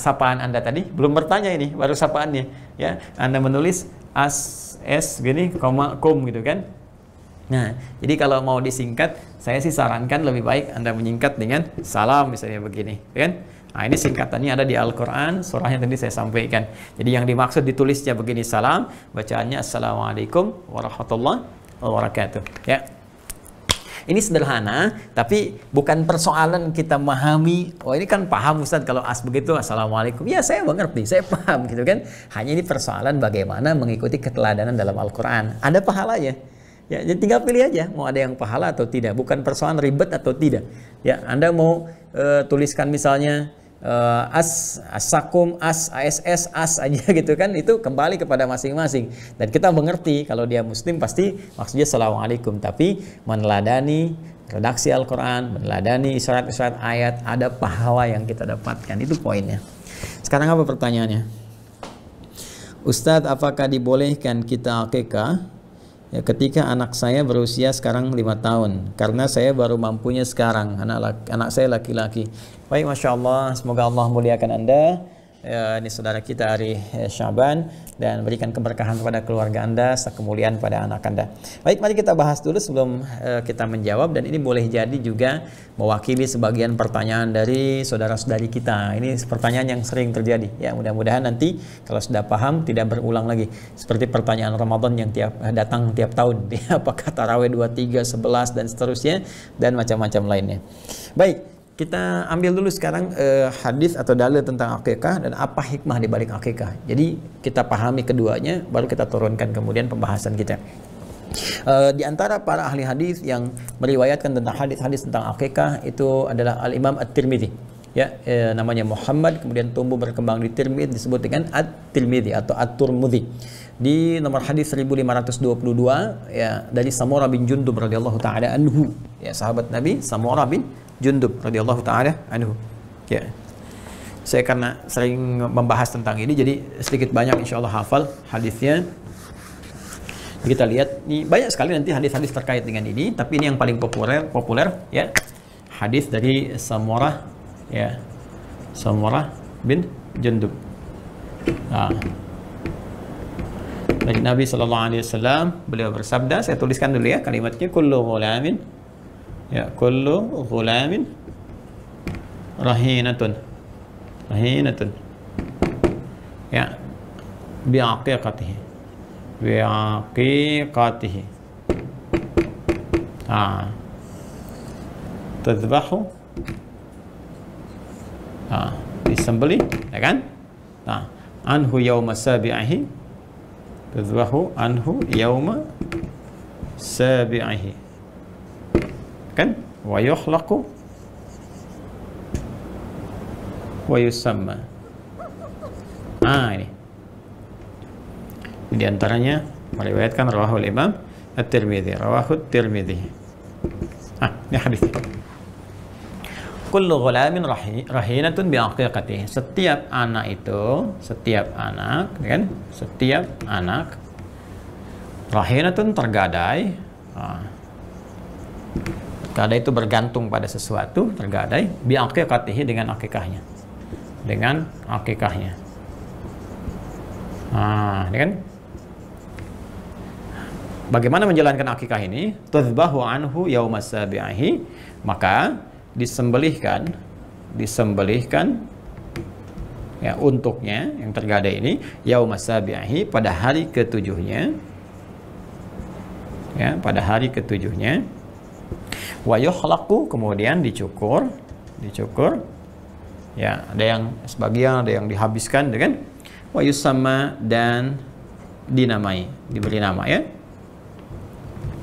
Speaker 2: sapaan Anda tadi? Belum bertanya ini, baru sapaannya. Ya, Anda menulis gini, kum gitu kan. Nah, jadi kalau mau disingkat, saya sih sarankan lebih baik Anda menyingkat dengan salam misalnya begini, kan? Nah, ini singkatannya ada di Al-Quran, surahnya tadi saya sampaikan. Jadi yang dimaksud ditulisnya begini salam, bacaannya assalamualaikum warahmatullahi wabarakatuh. Ya. Ini sederhana, tapi bukan persoalan kita memahami, oh ini kan paham Ustaz kalau begitu assalamualaikum. Ya, saya mengerti, saya paham gitu kan. Hanya ini persoalan bagaimana mengikuti keteladanan dalam Al-Quran. Ada pahalanya. Ya, jadi tinggal pilih aja mau ada yang pahala atau tidak. Bukan persoalan ribet atau tidak. Ya, Anda mau tuliskan misalnya as-sakum, ASS, as aja gitu kan, itu kembali kepada masing-masing. Dan kita mengerti kalau dia muslim pasti maksudnya assalamualaikum, tapi meneladani redaksi Al-Quran, meneladani isyarat-isyarat ayat, ada pahala yang kita dapatkan. Itu poinnya. Sekarang apa pertanyaannya? Ustadz, apakah dibolehkan kita akikah ya, ketika anak saya berusia sekarang 5 tahun, karena saya baru mampunya sekarang, anak saya laki-laki. Baik, Masya Allah, semoga Allah muliakan Anda. Ini saudara kita hari Syaban, dan berikan keberkahan kepada keluarga Anda, kemuliaan pada anak Anda. Baik, mari kita bahas dulu sebelum kita menjawab, dan ini boleh jadi juga mewakili sebagian pertanyaan dari saudara-saudari kita. Ini pertanyaan yang sering terjadi. Ya, mudah-mudahan nanti kalau sudah paham tidak berulang lagi. Seperti pertanyaan Ramadan yang datang tiap tahun. Apakah tarawih 2, 3, 11 dan seterusnya, dan macam-macam lainnya. Baik, kita ambil dulu sekarang hadis atau dalil tentang akikah dan apa hikmah di balik akikah. Jadi kita pahami keduanya, baru kita turunkan kemudian pembahasan kita. Di antara para ahli hadis yang meriwayatkan tentang hadis-hadis tentang akikah itu adalah Al-Imam At-Tirmidzi. Ya, namanya Muhammad, kemudian tumbuh berkembang di Tirmidzi, disebut dengan At-Tirmidzi atau At-Turmudzi. Di nomor hadis 1522 ya, dari Samurah bin Jundub radhiyallahu taala anhu. Ya, sahabat Nabi Samurah bin Jundub radhiyallahu taala anhu. Ya. Saya karena sering membahas tentang ini, jadi sedikit banyak insyaallah hafal hadisnya. Kita lihat nih, banyak sekali nanti hadis-hadis terkait dengan ini, tapi ini yang paling populer ya. Hadis dari Samurah ya. Samurah bin Jundub. Nah. Dari Nabi sallallahu alaihi wasallam, beliau bersabda, saya tuliskan dulu ya kalimatnya, kullu ghulamin, ya, kullu ghulamin rahinatun, rahinatun, ya, bi'aqiqatihi, bi'aqiqatihi, tadhbahu, disembelih, ya kan? Anhu yawma sabi'ihi, tadhbahu anhu yawma sabi'ihi, kan? Wa yukhlaqu wa yusamma. Ini di antaranya meriwayatkan rawahul Imam At-Tirmidzi, rawahut Tirmidzi. Ini hadis. Kullu ghulamin rahinatun bi'aqiqatihi. Setiap anak itu, setiap anak, kan? Setiap anak rahinatun tergadai. Tergadai itu bergantung pada sesuatu, tergadai bi'aqiqatihi dengan akikahnya. Dengan akikahnya. Ini kan? Bagaimana menjalankan akikah ini? Tuzbahu anhu yaumas sabi'ihi, maka disembelihkan ya untuknya yang tergadai ini yaumas sabi'ihi, pada hari ketujuhnya, ya, pada hari ketujuhnya. Wa yukhlaqu, kemudian dicukur, ya, ada yang sebagian, ada yang dihabiskan, dengan wa yusamma, dan dinamai, diberi nama, ya.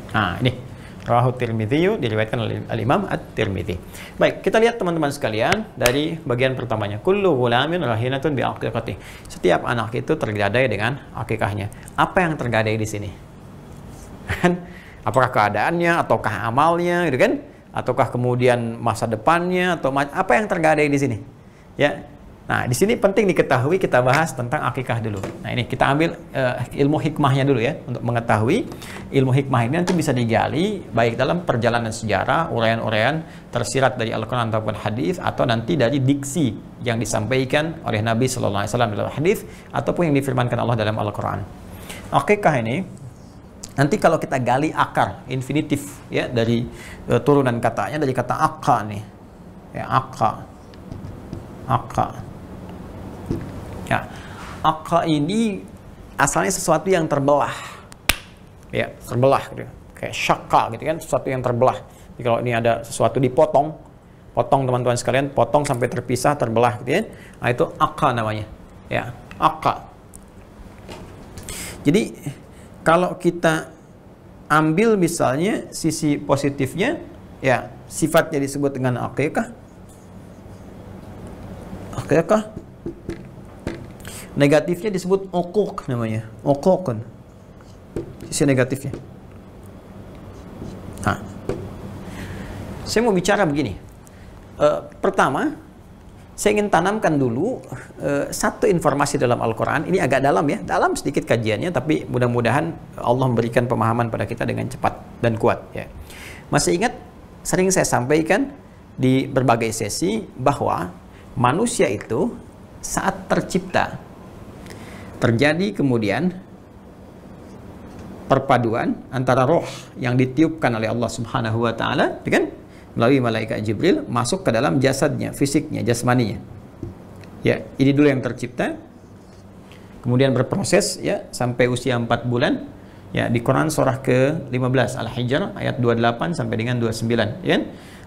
Speaker 2: Ini rawahu Tirmidzi, diriwayatkan oleh Al-Imam At-Tirmidzi. Baik, kita lihat teman-teman sekalian dari bagian pertamanya. Kullu ghulamin rahinatun bi'aqiqatihi. Setiap anak itu tergadai dengan akikahnya. Apa yang tergadai di sini? Apakah keadaannya, ataukah amalnya, gitu kan? Ataukah kemudian masa depannya, atau apa yang tergadai di sini? Ya. Nah, di sini penting diketahui, kita bahas tentang akikah dulu. Nah, ini kita ambil ilmu hikmahnya dulu ya, untuk mengetahui ilmu hikmah ini nanti bisa digali baik dalam perjalanan sejarah, uraian-uraian tersirat dari Al-Quran ataupun hadis, atau nanti dari diksi yang disampaikan oleh Nabi Sallallahu Alaihi Wasallam dalam hadis, ataupun yang difirmankan Allah dalam Al-Quran. Akikah ini nanti kalau kita gali akar infinitif ya dari turunan katanya, dari kata akka nih, ya, akka. Ya, akka ini asalnya sesuatu yang terbelah, ya, terbelah gitu, kayak syakka gitu kan, sesuatu yang terbelah. Jadi kalau ini ada sesuatu dipotong, teman-teman sekalian, potong sampai terpisah, terbelah gitu ya. Nah, itu akka namanya, ya, akka. Jadi kalau kita ambil misalnya sisi positifnya, ya, sifatnya disebut dengan akikah. Negatifnya disebut uquq namanya, uququn, sisi negatifnya. Saya mau bicara begini. Pertama, saya ingin tanamkan dulu satu informasi dalam Al-Quran. Ini agak dalam ya, dalam sedikit kajiannya, tapi mudah-mudahan Allah memberikan pemahaman pada kita dengan cepat dan kuat ya. Masih ingat sering saya sampaikan di berbagai sesi bahwa manusia itu saat tercipta terjadi kemudian perpaduan antara roh yang ditiupkan oleh Allah Subhanahu wa taala, kan, melalui malaikat Jibril masuk ke dalam jasadnya, fisiknya, jasmaninya. Ya, ini dulu yang tercipta. Kemudian berproses ya sampai usia 4 bulan. Ya, di Quran surah ke-15 Al-Hijr ayat 28 sampai dengan 29, ya.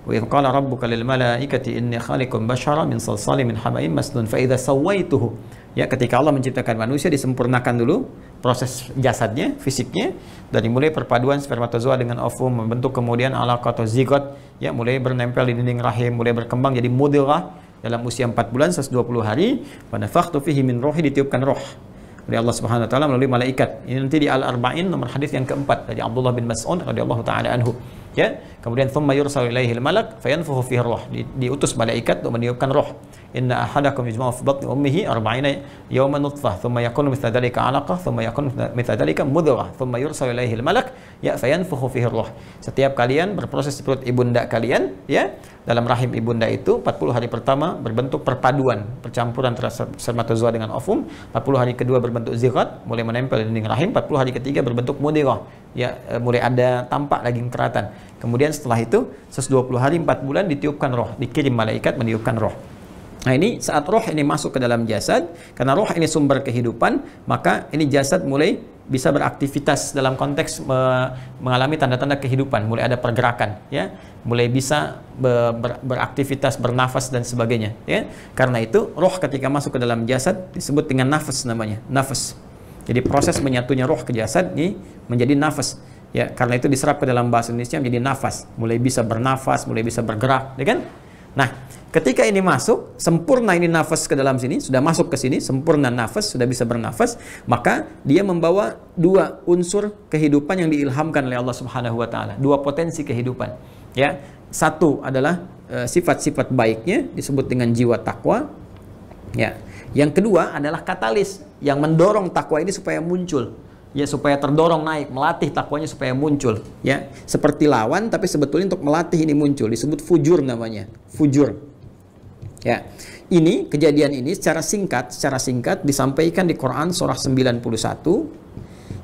Speaker 2: Wa idh qala rabbuka lil malaikati inni khaliqun basyara min salsalin min hama'in masnun fa idza sawaituhu. Ya, ketika Allah menciptakan manusia, disempurnakan dulu proses jasadnya, fisiknya, dari mulai perpaduan spermatozoa dengan ovum, membentuk kemudian alaqah atau zigot, ya, mulai bernempel di dinding rahim, mulai berkembang jadi mudghah dalam usia 4 bulan 120 hari, wa nafakhtu fihi min ruhi, ditiupkan roh oleh Allah Subhanahu wa taala melalui malaikat. Ini nanti di Al-Arba'in nomor hadis yang keempat dari Abdullah bin Mas'ud radhiyallahu taala anhu. Ya, kemudian thumma yursalu ilaihil malak fayanfukhu fihi ruh, diutus malaikat untuk meniupkan roh. Inna ahadakum yujma'u fi batni ummihi 40 yawman nutfah, thumma yakunu mithla dhalika 'alaqah, thumma yakunu mithla dhalika mudghah, thumma yursalu ilaihil malak ya fayanfukhu fihi ruh. Setiap kalian berproses di perut ibunda kalian, ya, dalam rahim ibunda itu 40 hari pertama berbentuk perpaduan, percampuran antara spermatozoa dengan ovum, 40 hari kedua berbentuk zigot, mulai menempel di dinding rahim, 40 hari ketiga berbentuk mudghah, ya, mulai ada tampak daging keratan. Kemudian setelah itu 120 hari 4 bulan ditiupkan roh, dikirim malaikat meniupkan roh. Nah, ini saat roh ini masuk ke dalam jasad, karena roh ini sumber kehidupan, maka ini jasad mulai bisa beraktivitas dalam konteks mengalami tanda-tanda kehidupan, mulai ada pergerakan, ya, mulai bisa beraktivitas, bernafas dan sebagainya, ya. Karena itu roh ketika masuk ke dalam jasad disebut dengan nafas, namanya nafas. Jadi proses menyatunya roh ke jasad ini menjadi nafas, ya. Karena itu diserap ke dalam bahasa Indonesia menjadi nafas, mulai bisa bernafas, mulai bisa bergerak, ya kan? Nah, ketika ini masuk, sempurna ini nafas ke dalam sini, sudah masuk ke sini, sempurna nafas, sudah bisa bernafas, maka dia membawa dua unsur kehidupan yang diilhamkan oleh Allah Subhanahu wa taala, dua potensi kehidupan. Ya, satu adalah sifat-sifat baiknya disebut dengan jiwa takwa. Ya. Yang kedua adalah katalis yang mendorong takwa ini supaya muncul. Ya, supaya terdorong naik, melatih takwanya supaya muncul, ya. Seperti lawan tapi sebetulnya untuk melatih ini muncul, disebut fujur namanya, fujur. Ya. Ini kejadian ini secara singkat disampaikan di Quran surah 91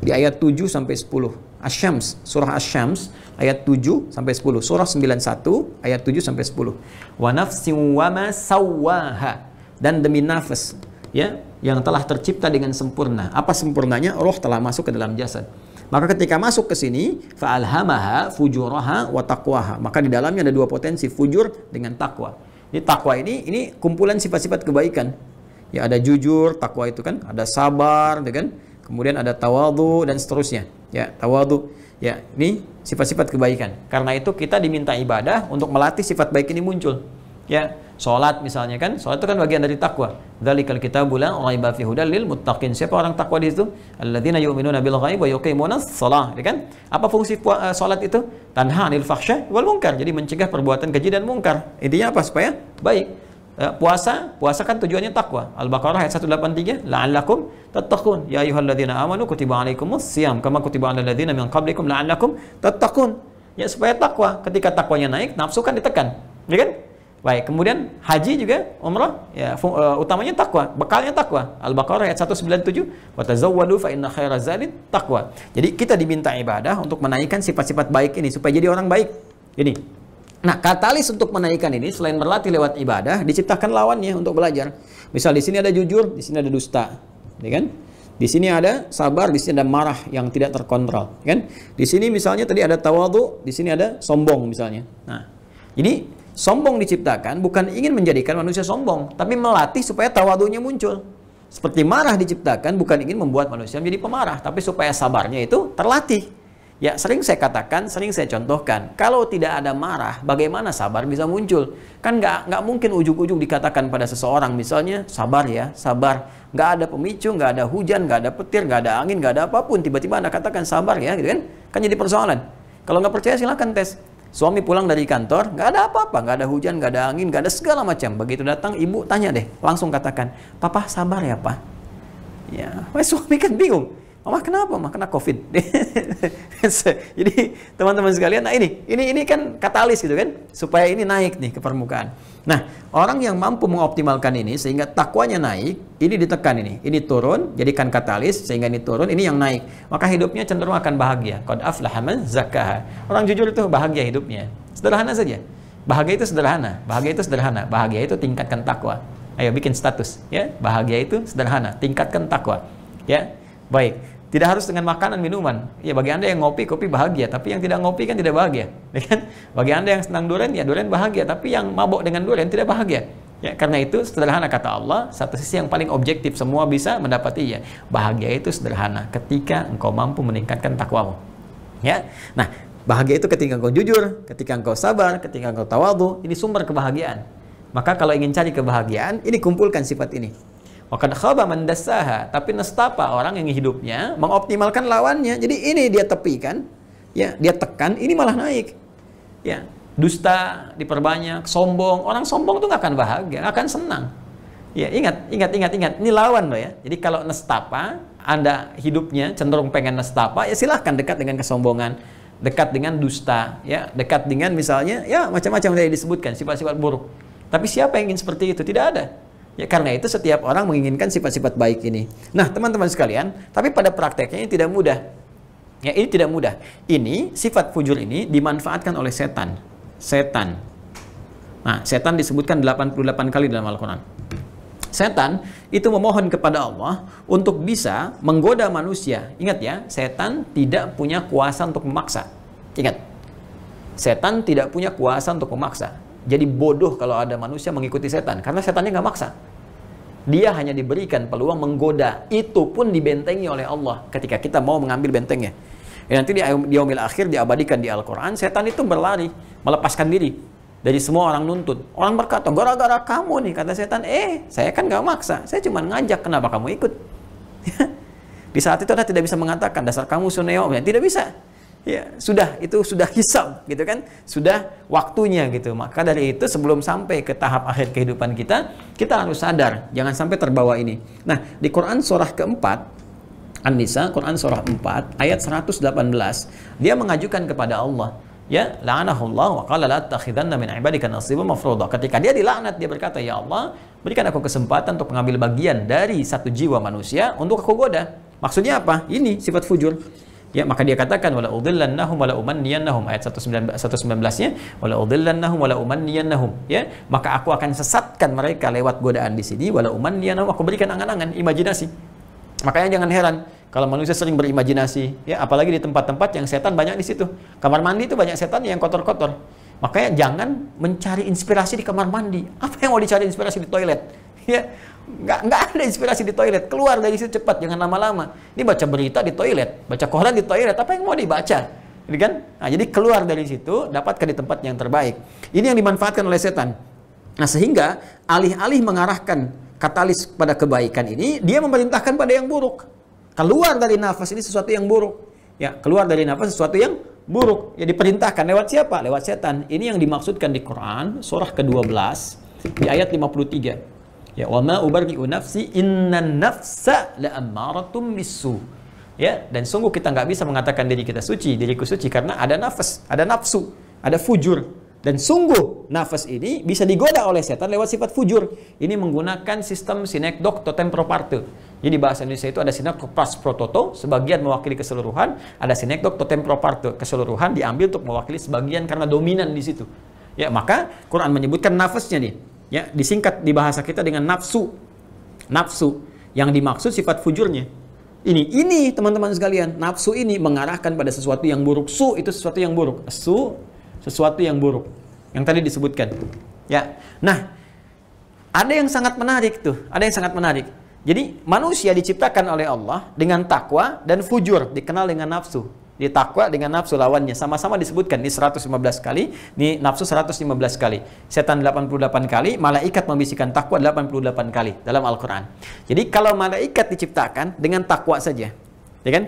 Speaker 2: di ayat 7 sampai 10. Asy-Syams, surah Asy-Syams ayat 7 sampai 10. Surah 91 ayat 7 sampai 10. Wa nafsin wa ma sawwaha, dan demi nafas, ya, yang telah tercipta dengan sempurna. Apa sempurnanya? Roh telah masuk ke dalam jasad. Maka ketika masuk ke sini, fa'alhamaha fujuraha wa taqwaha. Maka di dalamnya ada dua potensi, fujur dengan takwa. Jadi takwa ini kumpulan sifat-sifat kebaikan. Ya, ada jujur, takwa itu kan, ada sabar, kan? Kemudian ada tawadhu dan seterusnya. Ya, tawadhu. Ya, ini sifat-sifat kebaikan. Karena itu kita diminta ibadah untuk melatih sifat baik ini muncul. Ya, salat misalnya kan, salat itu kan bagian dari takwa. Dzalikal kitabul la raiba fihi hudal lil muttaqin. Siapa orang takwa di situ? Alladzina yu'minuna bil ghaib wa yuqimunas shalah, ya kan? Apa fungsi salat itu? Tanha 'anil fahsya wal munkar. Jadi mencegah perbuatan keji dan mungkar. Intinya apa? Supaya baik. Puasa kan tujuannya takwa. Al-Baqarah ayat 183, la'allakum tattaqun. Ya ayyuhalladzina amanu kutiba 'alaikumus shiyam kama kutiba 'alal ladzina min qablikum la'allakum tattaqun. Ya, supaya takwa. Ketika takwanya naik, nafsu kan ditekan, ya kan? Baik, kemudian haji juga, umrah, ya, utamanya takwa, bekalnya takwa. Al-Baqarah ayat 197, wa tazawwadu fa inna khairaz zadi taqwa. Jadi kita diminta ibadah untuk menaikkan sifat-sifat baik ini supaya jadi orang baik. Ini. Nah, katalis untuk menaikkan ini selain berlatih lewat ibadah, diciptakan lawannya untuk belajar. Misal di sini ada jujur, di sini ada dusta, ya kan? Di sini ada sabar, di sini ada marah yang tidak terkontrol, ya kan? Di sini misalnya tadi ada tawadhu, di sini ada sombong misalnya. Nah, ini sombong diciptakan bukan ingin menjadikan manusia sombong, tapi melatih supaya tawadhunya muncul. Seperti marah diciptakan bukan ingin membuat manusia menjadi pemarah, tapi supaya sabarnya itu terlatih. Ya, sering saya katakan, sering saya contohkan, kalau tidak ada marah, bagaimana sabar bisa muncul? Kan nggak mungkin ujug-ujug dikatakan pada seseorang, misalnya, sabar ya, sabar. Nggak ada pemicu, nggak ada hujan, nggak ada petir, nggak ada angin, nggak ada apapun. Tiba-tiba Anda katakan sabar ya, gitu kan? Kan jadi persoalan. Kalau nggak percaya silahkan tes. Suami pulang dari kantor, nggak ada apa-apa, nggak ada hujan, nggak ada angin, nggak ada segala macam. Begitu datang, ibu tanya deh, langsung katakan, papa sabar ya pak? Ya, suami kan bingung. Mama kenapa? Mama kena COVID. Jadi teman-teman sekalian, nah ini kan katalis gitu kan, supaya ini naik nih ke permukaan. Nah, orang yang mampu mengoptimalkan ini sehingga takwanya naik, ini ditekan ini turun, jadikan katalis sehingga ini turun, ini yang naik. Maka hidupnya cenderung akan bahagia. Qad aflaha man zakkaha. Orang jujur itu bahagia hidupnya. Sederhana saja. Bahagia itu sederhana. Bahagia itu sederhana. Bahagia itu tingkatkan takwa. Ayo bikin status, ya. Bahagia itu sederhana, tingkatkan takwa. Ya. Baik. Tidak harus dengan makanan, minuman. Ya, bagi Anda yang ngopi, kopi bahagia. Tapi yang tidak ngopi kan tidak bahagia. Ya kan? Bagi Anda yang senang durian, ya durian bahagia. Tapi yang mabok dengan durian tidak bahagia. Ya, karena itu sederhana kata Allah, satu sisi yang paling objektif, semua bisa mendapatinya. Bahagia itu sederhana ketika engkau mampu meningkatkan takwamu. Ya. Nah, bahagia itu ketika engkau jujur, ketika engkau sabar, ketika engkau tawadhu, ini sumber kebahagiaan. Maka kalau ingin cari kebahagiaan, ini kumpulkan sifat ini. Waqad khaba man dassaha, tapi nestapa orang yang hidupnya mengoptimalkan lawannya. Jadi ini dia tepikan, ya, dia tekan, ini malah naik. Ya, dusta diperbanyak, sombong. Orang sombong tuh nggak akan bahagia, nggak akan senang. Ya, ingat. Ini lawan loh ya. Jadi kalau nestapa, Anda hidupnya cenderung pengen nestapa, ya silahkan dekat dengan kesombongan, dekat dengan dusta, ya, dekat dengan misalnya, ya macam-macam yang disebutkan sifat-sifat buruk. Tapi siapa yang ingin seperti itu? Tidak ada. Ya, karena itu setiap orang menginginkan sifat-sifat baik ini. Nah, teman-teman sekalian, tapi pada prakteknya ini tidak mudah. Ya, ini tidak mudah. Ini sifat fujur ini dimanfaatkan oleh setan. Setan. Nah, setan disebutkan 88 kali dalam Al-Quran. Setan itu memohon kepada Allah untuk bisa menggoda manusia. Ingat ya, setan tidak punya kuasa untuk memaksa. Ingat, setan tidak punya kuasa untuk memaksa. Jadi bodoh kalau ada manusia mengikuti setan, karena setannya nggak maksa. Dia hanya diberikan peluang menggoda. Itu pun dibentengi oleh Allah ketika kita mau mengambil bentengnya. Ya, nanti di yaumil akhir diabadikan di Al-Quran, setan itu berlari, melepaskan diri dari semua orang nuntut. Orang berkata, gara-gara kamu nih, kata setan, saya kan gak maksa, saya cuma ngajak, kenapa kamu ikut? Di saat itu Anda tidak bisa mengatakan, dasar kamu suneo, tidak bisa. Ya, itu sudah hisab, gitu kan? Sudah waktunya gitu. Maka dari itu sebelum sampai ke tahap akhir kehidupan kita harus sadar, jangan sampai terbawa ini. Nah, di Quran surah keempat, An-Nisa, Quran surah 4, ayat 118, dia mengajukan kepada Allah, ya, la'anahullah wa qala la tattakhidanna min ibadika nasiban mafruḍa. Ketika dia dilaknat, dia berkata, ya Allah, berikan aku kesempatan untuk mengambil bagian dari satu jiwa manusia untuk aku goda. Maksudnya apa? Ini sifat fujur. Ya, maka dia katakan, wala udhillannahum wala umanniyannahum, ayat 119-nya, wala udhillannahum wala umanniyannahum, ya, maka aku akan sesatkan mereka lewat godaan di sini, wala umanniyannahum, aku berikan angan-angan, imajinasi. Makanya jangan heran kalau manusia sering berimajinasi, ya, apalagi di tempat-tempat yang setan banyak di situ. Kamar mandi itu banyak setan yang kotor-kotor. Makanya jangan mencari inspirasi di kamar mandi. Apa yang mau dicari inspirasi di toilet? Ya, nggak ada inspirasi di toilet. Keluar dari situ cepat, jangan lama-lama. Ini baca berita di toilet, baca koran di toilet. Apa yang mau dibaca? Jadi kan? Nah, jadi keluar dari situ, dapatkan di tempat yang terbaik. Ini yang dimanfaatkan oleh setan. Nah, sehingga alih-alih mengarahkan katalis pada kebaikan ini, dia memerintahkan pada yang buruk. Keluar dari nafas ini sesuatu yang buruk. Ya, keluar dari nafas sesuatu yang buruk. Ya, diperintahkan lewat siapa? Lewat setan. Ini yang dimaksudkan di Quran surah ke-12 di ayat 53. Ya, wa ma ubarri'u nafsi innan nafsa la'ammaratum bisu. Ya, dan sungguh kita nggak bisa mengatakan diri kita suci, diriku suci, karena ada nafas, ada nafsu, ada fujur. Dan sungguh nafas ini bisa digoda oleh setan lewat sifat fujur. Ini menggunakan sistem sinekdok totem pro parte. Jadi bahasa Indonesia itu ada sinekdok pas pro toto, sebagian mewakili keseluruhan, ada sinekdok totem pro parte, keseluruhan diambil untuk mewakili sebagian karena dominan di situ. Ya, maka Quran menyebutkan nafasnya nih. Ya, disingkat di bahasa kita dengan nafsu. Nafsu yang dimaksud sifat fujurnya. Ini teman-teman sekalian, nafsu ini mengarahkan pada sesuatu yang buruk. Su itu sesuatu yang buruk. Su sesuatu yang buruk yang tadi disebutkan. Ya. Nah, ada yang sangat menarik tuh, ada yang sangat menarik. Jadi manusia diciptakan oleh Allah dengan takwa dan fujur, dikenal dengan nafsu. Di takwa dengan nafsu lawannya sama-sama disebutkan di 115 kali, di nafsu 115 kali, setan 88 kali, malaikat membisikkan takwa 88 kali dalam Al-Qur'an. Jadi kalau malaikat diciptakan dengan takwa saja, ya kan?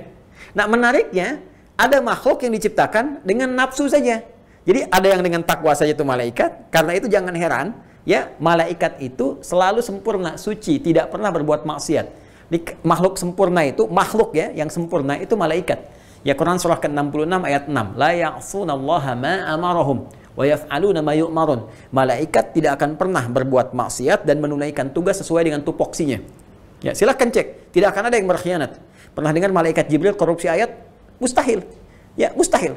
Speaker 2: Nah, menariknya ada makhluk yang diciptakan dengan nafsu saja. Jadi ada yang dengan takwa saja itu malaikat. Karena itu jangan heran, ya, malaikat itu selalu sempurna, suci, tidak pernah berbuat maksiat. Di makhluk sempurna itu, makhluk ya, yang sempurna itu malaikat. Ya, Quran surah ke-66 ayat 6. La ya'sunallaha ma amarahum wa yaf'aluna ma yu'marun. Malaikat tidak akan pernah berbuat maksiat dan menunaikan tugas sesuai dengan tupoksinya. Ya, silahkan cek. Tidak akan ada yang berkhianat. Pernah dengar malaikat Jibril korupsi ayat? Mustahil. Ya, mustahil.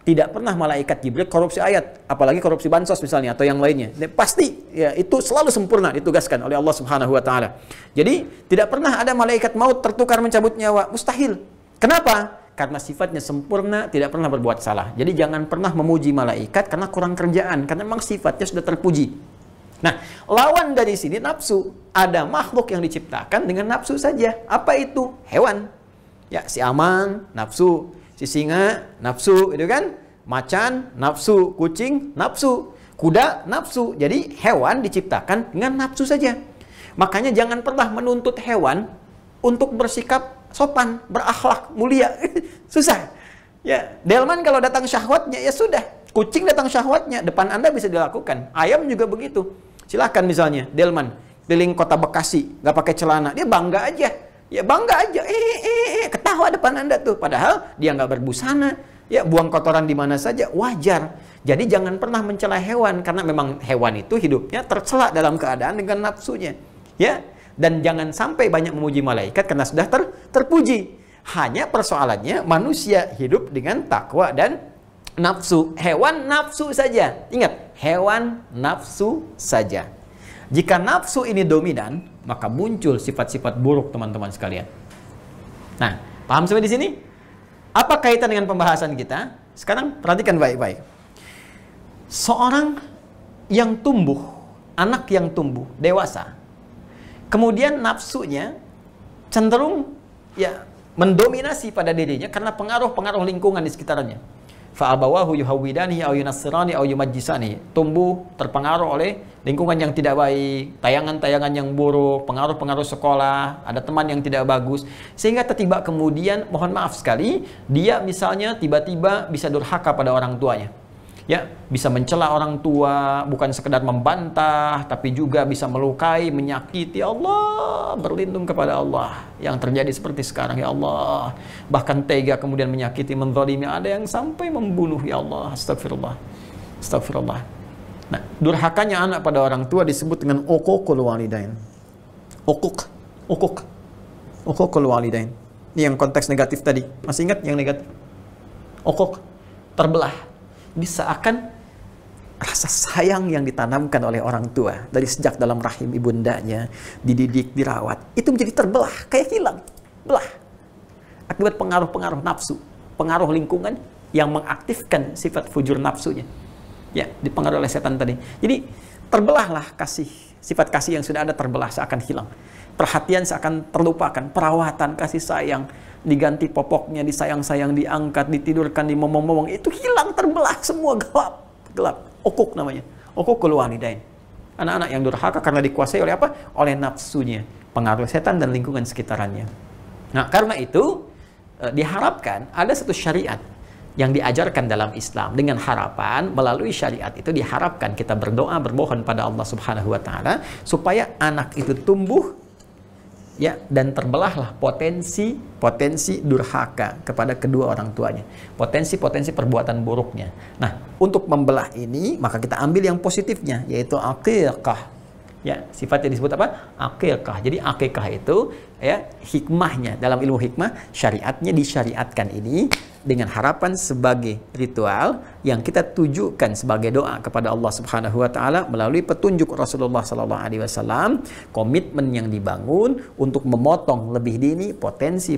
Speaker 2: Tidak pernah malaikat Jibril korupsi ayat, apalagi korupsi bansos misalnya atau yang lainnya. Pasti ya, itu selalu sempurna ditugaskan oleh Allah Subhanahu wa taala. Jadi tidak pernah ada malaikat maut tertukar mencabut nyawa, mustahil. Kenapa? Karena sifatnya sempurna, tidak pernah berbuat salah. Jadi jangan pernah memuji malaikat karena kurang kerjaan, karena memang sifatnya sudah terpuji. Nah, lawan dari sini nafsu. Ada makhluk yang diciptakan dengan nafsu saja. Apa itu? Hewan. Ya, si amang, nafsu. Si singa, nafsu, itu kan? Macan, nafsu. Kucing, nafsu. Kuda, nafsu. Jadi hewan diciptakan dengan nafsu saja. Makanya jangan pernah menuntut hewan untuk bersikap sopan, berakhlak, mulia. Susah. Ya, delman kalau datang syahwatnya, ya sudah. Kucing datang syahwatnya, depan Anda bisa dilakukan. Ayam juga begitu. Silahkan misalnya, Delman, keliling kota Bekasi, nggak pakai celana, dia bangga aja. Ya bangga aja, ketawa depan Anda tuh. Padahal dia nggak berbusana, ya buang kotoran di mana saja, wajar. Jadi jangan pernah mencela hewan, karena memang hewan itu hidupnya tercela dalam keadaan dengan nafsunya. Ya, dan jangan sampai banyak memuji malaikat karena sudah terpuji. Hanya persoalannya manusia hidup dengan takwa dan nafsu. Hewan nafsu saja. Ingat, hewan nafsu saja. Jika nafsu ini dominan, maka muncul sifat-sifat buruk teman-teman sekalian. Nah, paham sampai di sini? Apa kaitan dengan pembahasan kita? Sekarang perhatikan baik-baik. Seorang yang tumbuh, anak yang tumbuh, dewasa, kemudian nafsunya cenderung ya mendominasi pada dirinya karena pengaruh-pengaruh lingkungan di sekitarnya. Fa'abawahu yuhawwidanihi aw yunassirani aw yumajjisani. Tumbuh terpengaruh oleh lingkungan yang tidak baik, tayangan-tayangan yang buruk, pengaruh-pengaruh sekolah, ada teman yang tidak bagus, sehingga tiba kemudian, mohon maaf sekali, dia misalnya tiba-tiba bisa durhaka pada orang tuanya. Ya, bisa mencela orang tua, bukan sekedar membantah, tapi juga bisa melukai, menyakiti. Allah, berlindung kepada Allah. Yang terjadi seperti sekarang, ya Allah. Bahkan tega kemudian menyakiti, menzalimi, ada yang sampai membunuh, ya Allah. Astagfirullah. Astagfirullah. Nah, durhakanya anak pada orang tua disebut dengan uququl walidain. Uququl walidain. Ini yang konteks negatif tadi. Masih ingat yang negatif? Uquq, terbelah. Seakan rasa sayang yang ditanamkan oleh orang tua dari sejak dalam rahim ibundanya, dididik, dirawat, itu menjadi terbelah, kayak hilang, belah. Akibat pengaruh-pengaruh nafsu, pengaruh lingkungan yang mengaktifkan sifat fujur nafsunya. Ya, dipengaruhi oleh setan tadi. Jadi, terbelahlah kasih, sifat kasih yang sudah ada terbelah seakan hilang. Perhatian seakan terlupakan, perawatan, kasih sayang, diganti popoknya, disayang-sayang, diangkat, ditidurkan, dimomong-momong, itu hilang, terbelah, semua gelap. Uquq namanya. Uququl walidain. Anak-anak yang durhaka karena dikuasai oleh apa? Oleh nafsunya, pengaruh setan dan lingkungan sekitarnya. Nah, karena itu diharapkan ada satu syariat yang diajarkan dalam Islam, dengan harapan melalui syariat itu diharapkan kita berdoa, bermohon pada Allah Subhanahu wa taala supaya anak itu tumbuh ya, dan terbelahlah potensi durhaka kepada kedua orang tuanya, potensi perbuatan buruknya. Nah, untuk membelah ini maka kita ambil yang positifnya, yaitu aqiqah. Ya, sifatnya disebut apa? Aqiqah. Jadi aqiqah itu ya, hikmahnya dalam ilmu hikmah, syariatnya disyariatkan ini dengan harapan sebagai ritual yang kita tujukan sebagai doa kepada Allah Subhanahu wa taala melalui petunjuk Rasulullah sallallahu alaihi wasallam, komitmen yang dibangun untuk memotong lebih dini potensi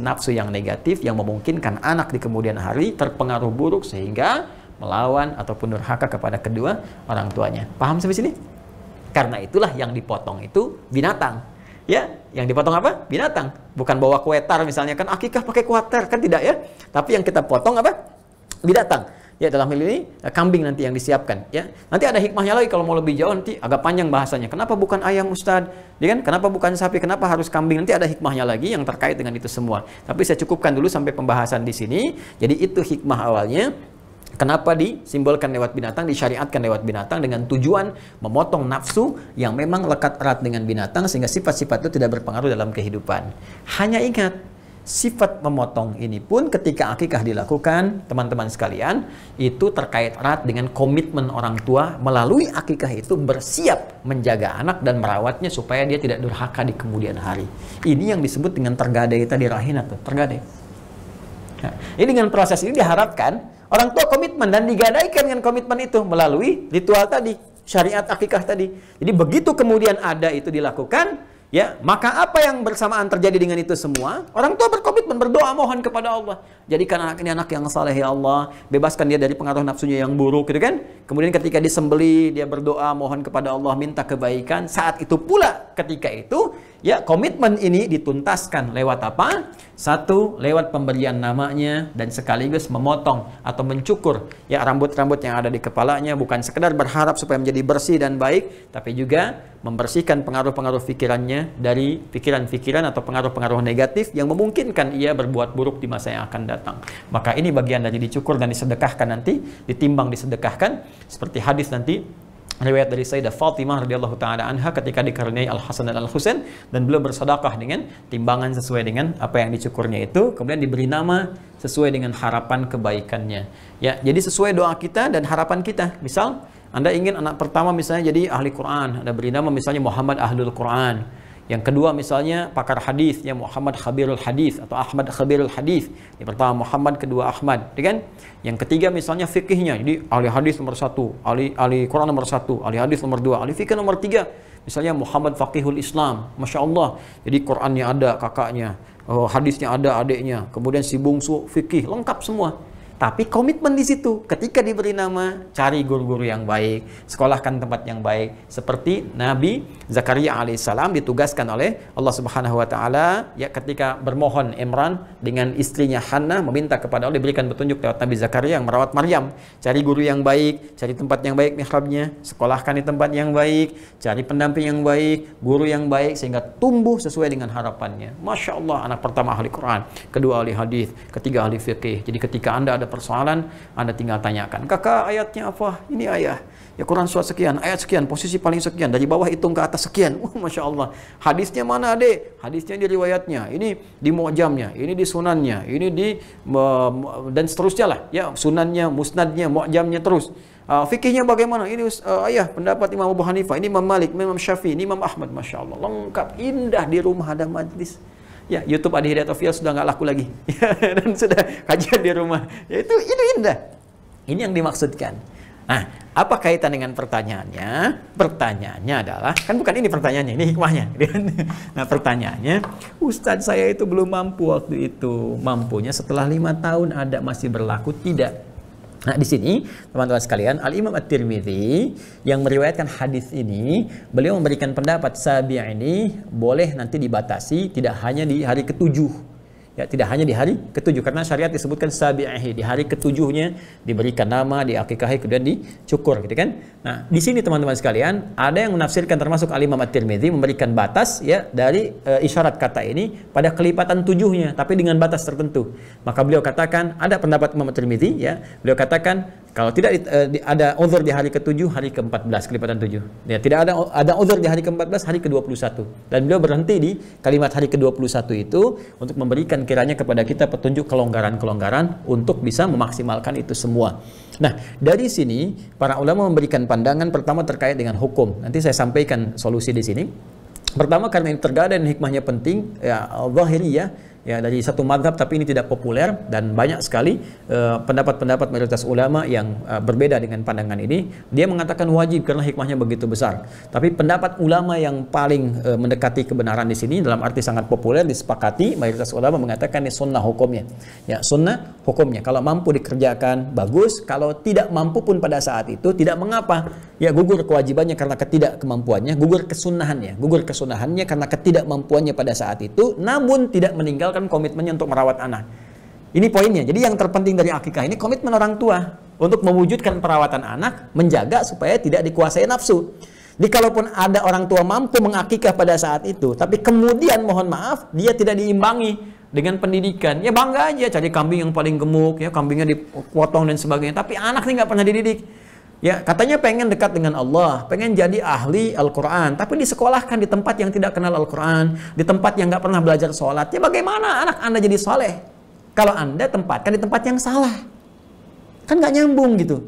Speaker 2: nafsu yang negatif yang memungkinkan anak di kemudian hari terpengaruh buruk sehingga melawan ataupun durhaka kepada kedua orang tuanya. Paham sampai sini? Karena itulah yang dipotong itu binatang. Ya, yang dipotong apa? Binatang. Bukan bawa kuetar misalnya, kan akikah pakai kuetar, kan tidak ya. Tapi yang kita potong apa? Binatang. Ya, dalam hal ini kambing nanti yang disiapkan ya. Nanti ada hikmahnya lagi kalau mau lebih jauh, nanti agak panjang bahasanya. Kenapa bukan ayam Ustadz? Ya kan? Kenapa bukan sapi? Kenapa harus kambing? Nanti ada hikmahnya lagi yang terkait dengan itu semua. Tapi saya cukupkan dulu sampai pembahasan di sini. Jadi itu hikmah awalnya. Kenapa disimbolkan lewat binatang, disyariatkan lewat binatang dengan tujuan memotong nafsu yang memang lekat erat dengan binatang sehingga sifat-sifat itu tidak berpengaruh dalam kehidupan. Hanya ingat, sifat memotong ini pun ketika akikah dilakukan, teman-teman sekalian, itu terkait erat dengan komitmen orang tua melalui akikah itu bersiap menjaga anak dan merawatnya supaya dia tidak durhaka di kemudian hari. Ini yang disebut dengan tergadai tadi, rahina tuh, tergadai. Nah, ini dengan proses ini diharapkan orang tua komitmen dan digadaikan dengan komitmen itu melalui ritual tadi, syariat akikah tadi. Jadi begitu kemudian ada itu dilakukan, ya, maka apa yang bersamaan terjadi dengan itu semua? Orang tua berkomitmen, berdoa, mohon kepada Allah. Jadikan anak ini anak yang saleh ya Allah, bebaskan dia dari pengaruh nafsunya yang buruk, gitu kan? Kemudian ketika disembelih, dia berdoa, mohon kepada Allah, minta kebaikan. Saat itu pula ketika itu ya komitmen ini dituntaskan lewat apa? Satu, lewat pemberian namanya dan sekaligus memotong atau mencukur ya rambut-rambut yang ada di kepalanya, bukan sekedar berharap supaya menjadi bersih dan baik, tapi juga membersihkan pengaruh-pengaruh pikirannya dari pikiran-pikiran atau pengaruh-pengaruh negatif yang memungkinkan ia berbuat buruk di masa yang akan datang. Maka ini bagian dari dicukur dan disedekahkan nanti, ditimbang disedekahkan, seperti hadis nanti riwayat dari Sayyidah Fatimah radhiyallahu taala anha ketika dikaruniai Al-Hasan dan Al-Husain, dan beliau bersedekah dengan timbangan sesuai dengan apa yang dicukurnya itu, kemudian diberi nama sesuai dengan harapan kebaikannya. Ya, jadi sesuai doa kita dan harapan kita. Misal Anda ingin anak pertama misalnya jadi ahli Quran, Anda beri nama misalnya Muhammad Ahlul Quran. Yang kedua misalnya pakar hadis, ya Muhammad Khabirul Hadis atau Ahmad Khabirul Hadis. Yang pertama Muhammad, kedua Ahmad, kan? Yang ketiga misalnya fikihnya, jadi ahli hadis nomor 1, ahli Quran nomor 1, ahli hadis nomor 2, ahli fikih nomor 3. Misalnya Muhammad Faqihul Islam, Masya Allah. Jadi Qurannya ada kakaknya, hadisnya ada adiknya, kemudian si bungsu fikih, lengkap semua. Tapi komitmen di situ, ketika diberi nama, cari guru-guru yang baik, sekolahkan tempat yang baik, seperti Nabi Zakaria alaihissalam ditugaskan oleh Allah Subhanahu wa taala ya ketika bermohon Imran dengan istrinya Hannah meminta kepada Allah diberikan petunjuk lewat Nabi Zakaria yang merawat Maryam. Cari guru yang baik, cari tempat yang baik mihrabnya, sekolahkan di tempat yang baik, cari pendamping yang baik, guru yang baik sehingga tumbuh sesuai dengan harapannya. Masya Allah, anak pertama ahli Quran, kedua ahli hadis, ketiga ahli fikih. Jadi ketika Anda ada persoalan, Anda tinggal tanyakan, kakak ayatnya apa? Ini ayah. Ya Quran surat sekian, ayat sekian, posisi paling sekian, dari bawah hitung ke atas sekian. Masya Allah. Hadisnya mana adek? Hadisnya di riwayatnya, ini di mu'jamnya, ini di sunannya, ini di dan seterusnya lah. Ya sunannya, musnadnya, mu'jamnya terus. Fikihnya bagaimana? Ini ayah pendapat Imam Abu Hanifah, ini Imam Malik, Imam Syafi'i, ini Imam Ahmad. Masya Allah, lengkap, indah, di rumah ada majlis. Ya, YouTube Adi Hidayat Official sudah nggak laku lagi. Dan sudah kajian di rumah. Ya, itu indah. Ini yang dimaksudkan. Nah, apa kaitan dengan pertanyaannya? Pertanyaannya adalah, kan bukan ini pertanyaannya, ini hikmahnya. Nah, pertanyaannya, Ustadz saya itu belum mampu waktu itu. Mampunya setelah 5 tahun ada, masih berlaku tidak? Nah, di sini teman-teman sekalian, Al-Imam At-Tirmidzi yang meriwayatkan hadis ini, beliau memberikan pendapat sabi' ini boleh nanti dibatasi tidak hanya di hari ke-7. Ya, tidak hanya di hari ke-7 karena syariat disebutkan sabi'ihi, di hari ke-7-nya diberikan nama, diakikahi, kemudian dicukur, gitu kan. Nah, di sini teman-teman sekalian, ada yang menafsirkan termasuk Al-Imam At-Tirmidzi memberikan batas ya dari isyarat kata ini pada kelipatan 7-nya, tapi dengan batas tertentu. Maka beliau katakan, ada pendapat Imam At-Tirmidzi ya, beliau katakan kalau tidak ada uzur di hari ke-7, hari ke-14, kelipatan 7. Ya, tidak ada uzur di hari ke-14, hari ke-21. Dan beliau berhenti di kalimat hari ke-21 itu untuk memberikan kiranya kepada kita petunjuk kelonggaran-kelonggaran untuk bisa memaksimalkan itu semua. Nah, dari sini para ulama memberikan pandangan pertama terkait dengan hukum. Nanti saya sampaikan solusi di sini. Pertama, karena ini tergada dan hikmahnya penting, ya zahiriyah, ya dari satu mazhab, tapi ini tidak populer dan banyak sekali pendapat-pendapat mayoritas ulama yang berbeda dengan pandangan ini. Dia mengatakan wajib karena hikmahnya begitu besar. Tapi pendapat ulama yang paling mendekati kebenaran di sini dalam arti sangat populer disepakati mayoritas ulama mengatakan ini sunnah hukumnya. Ya, sunnah hukumnya. Kalau mampu dikerjakan bagus, kalau tidak mampu pun pada saat itu tidak mengapa. Ya, gugur kewajibannya karena ketidakkemampuannya, gugur kesunahannya karena ketidakmampuannya pada saat itu, namun tidak meninggalkan komitmennya untuk merawat anak. Ini poinnya. Jadi yang terpenting dari akikah ini komitmen orang tua untuk mewujudkan perawatan anak, menjaga supaya tidak dikuasai nafsu. Jadi kalaupun ada orang tua mampu mengakikah pada saat itu, tapi kemudian mohon maaf dia tidak diimbangi dengan pendidikan, ya bangga aja cari kambing yang paling gemuk, ya kambingnya dipotong dan sebagainya, tapi anak ini nggak pernah dididik. Ya, katanya pengen dekat dengan Allah, pengen jadi ahli Al-Quran, tapi disekolahkan di tempat yang tidak kenal Al-Quran, di tempat yang nggak pernah belajar sholat. Ya bagaimana anak Anda jadi soleh? Kalau Anda tempatkan di tempat yang salah, kan nggak nyambung gitu.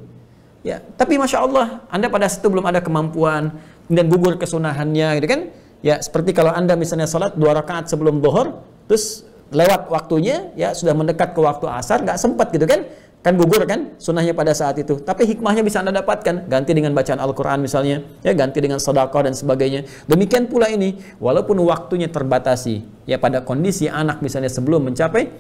Speaker 2: Ya, tapi Masya Allah, Anda pada situ belum ada kemampuan, dan gugur kesunahannya, gitu kan? Ya, seperti kalau Anda misalnya sholat 2 rakaat sebelum zuhur, terus lewat waktunya, ya sudah mendekat ke waktu asar, nggak sempat gitu kan? Kan gugur kan sunnahnya pada saat itu. Tapi hikmahnya bisa Anda dapatkan. Ganti dengan bacaan Al-Quran misalnya. Ya, ganti dengan sedekah dan sebagainya. Demikian pula ini. Walaupun waktunya terbatasi. Ya, pada kondisi anak misalnya sebelum mencapai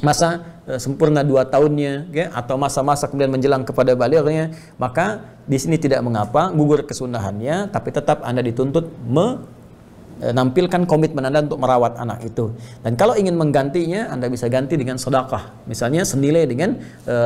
Speaker 2: masa sempurna 2 tahunnya. Ya, atau masa-masa kemudian menjelang kepada balighnya. Maka di sini tidak mengapa gugur kesunahannya. Tapi tetap Anda dituntut nampilkan komitmen Anda untuk merawat anak itu. Dan kalau ingin menggantinya, Anda bisa ganti dengan sedekah. Misalnya senilai dengan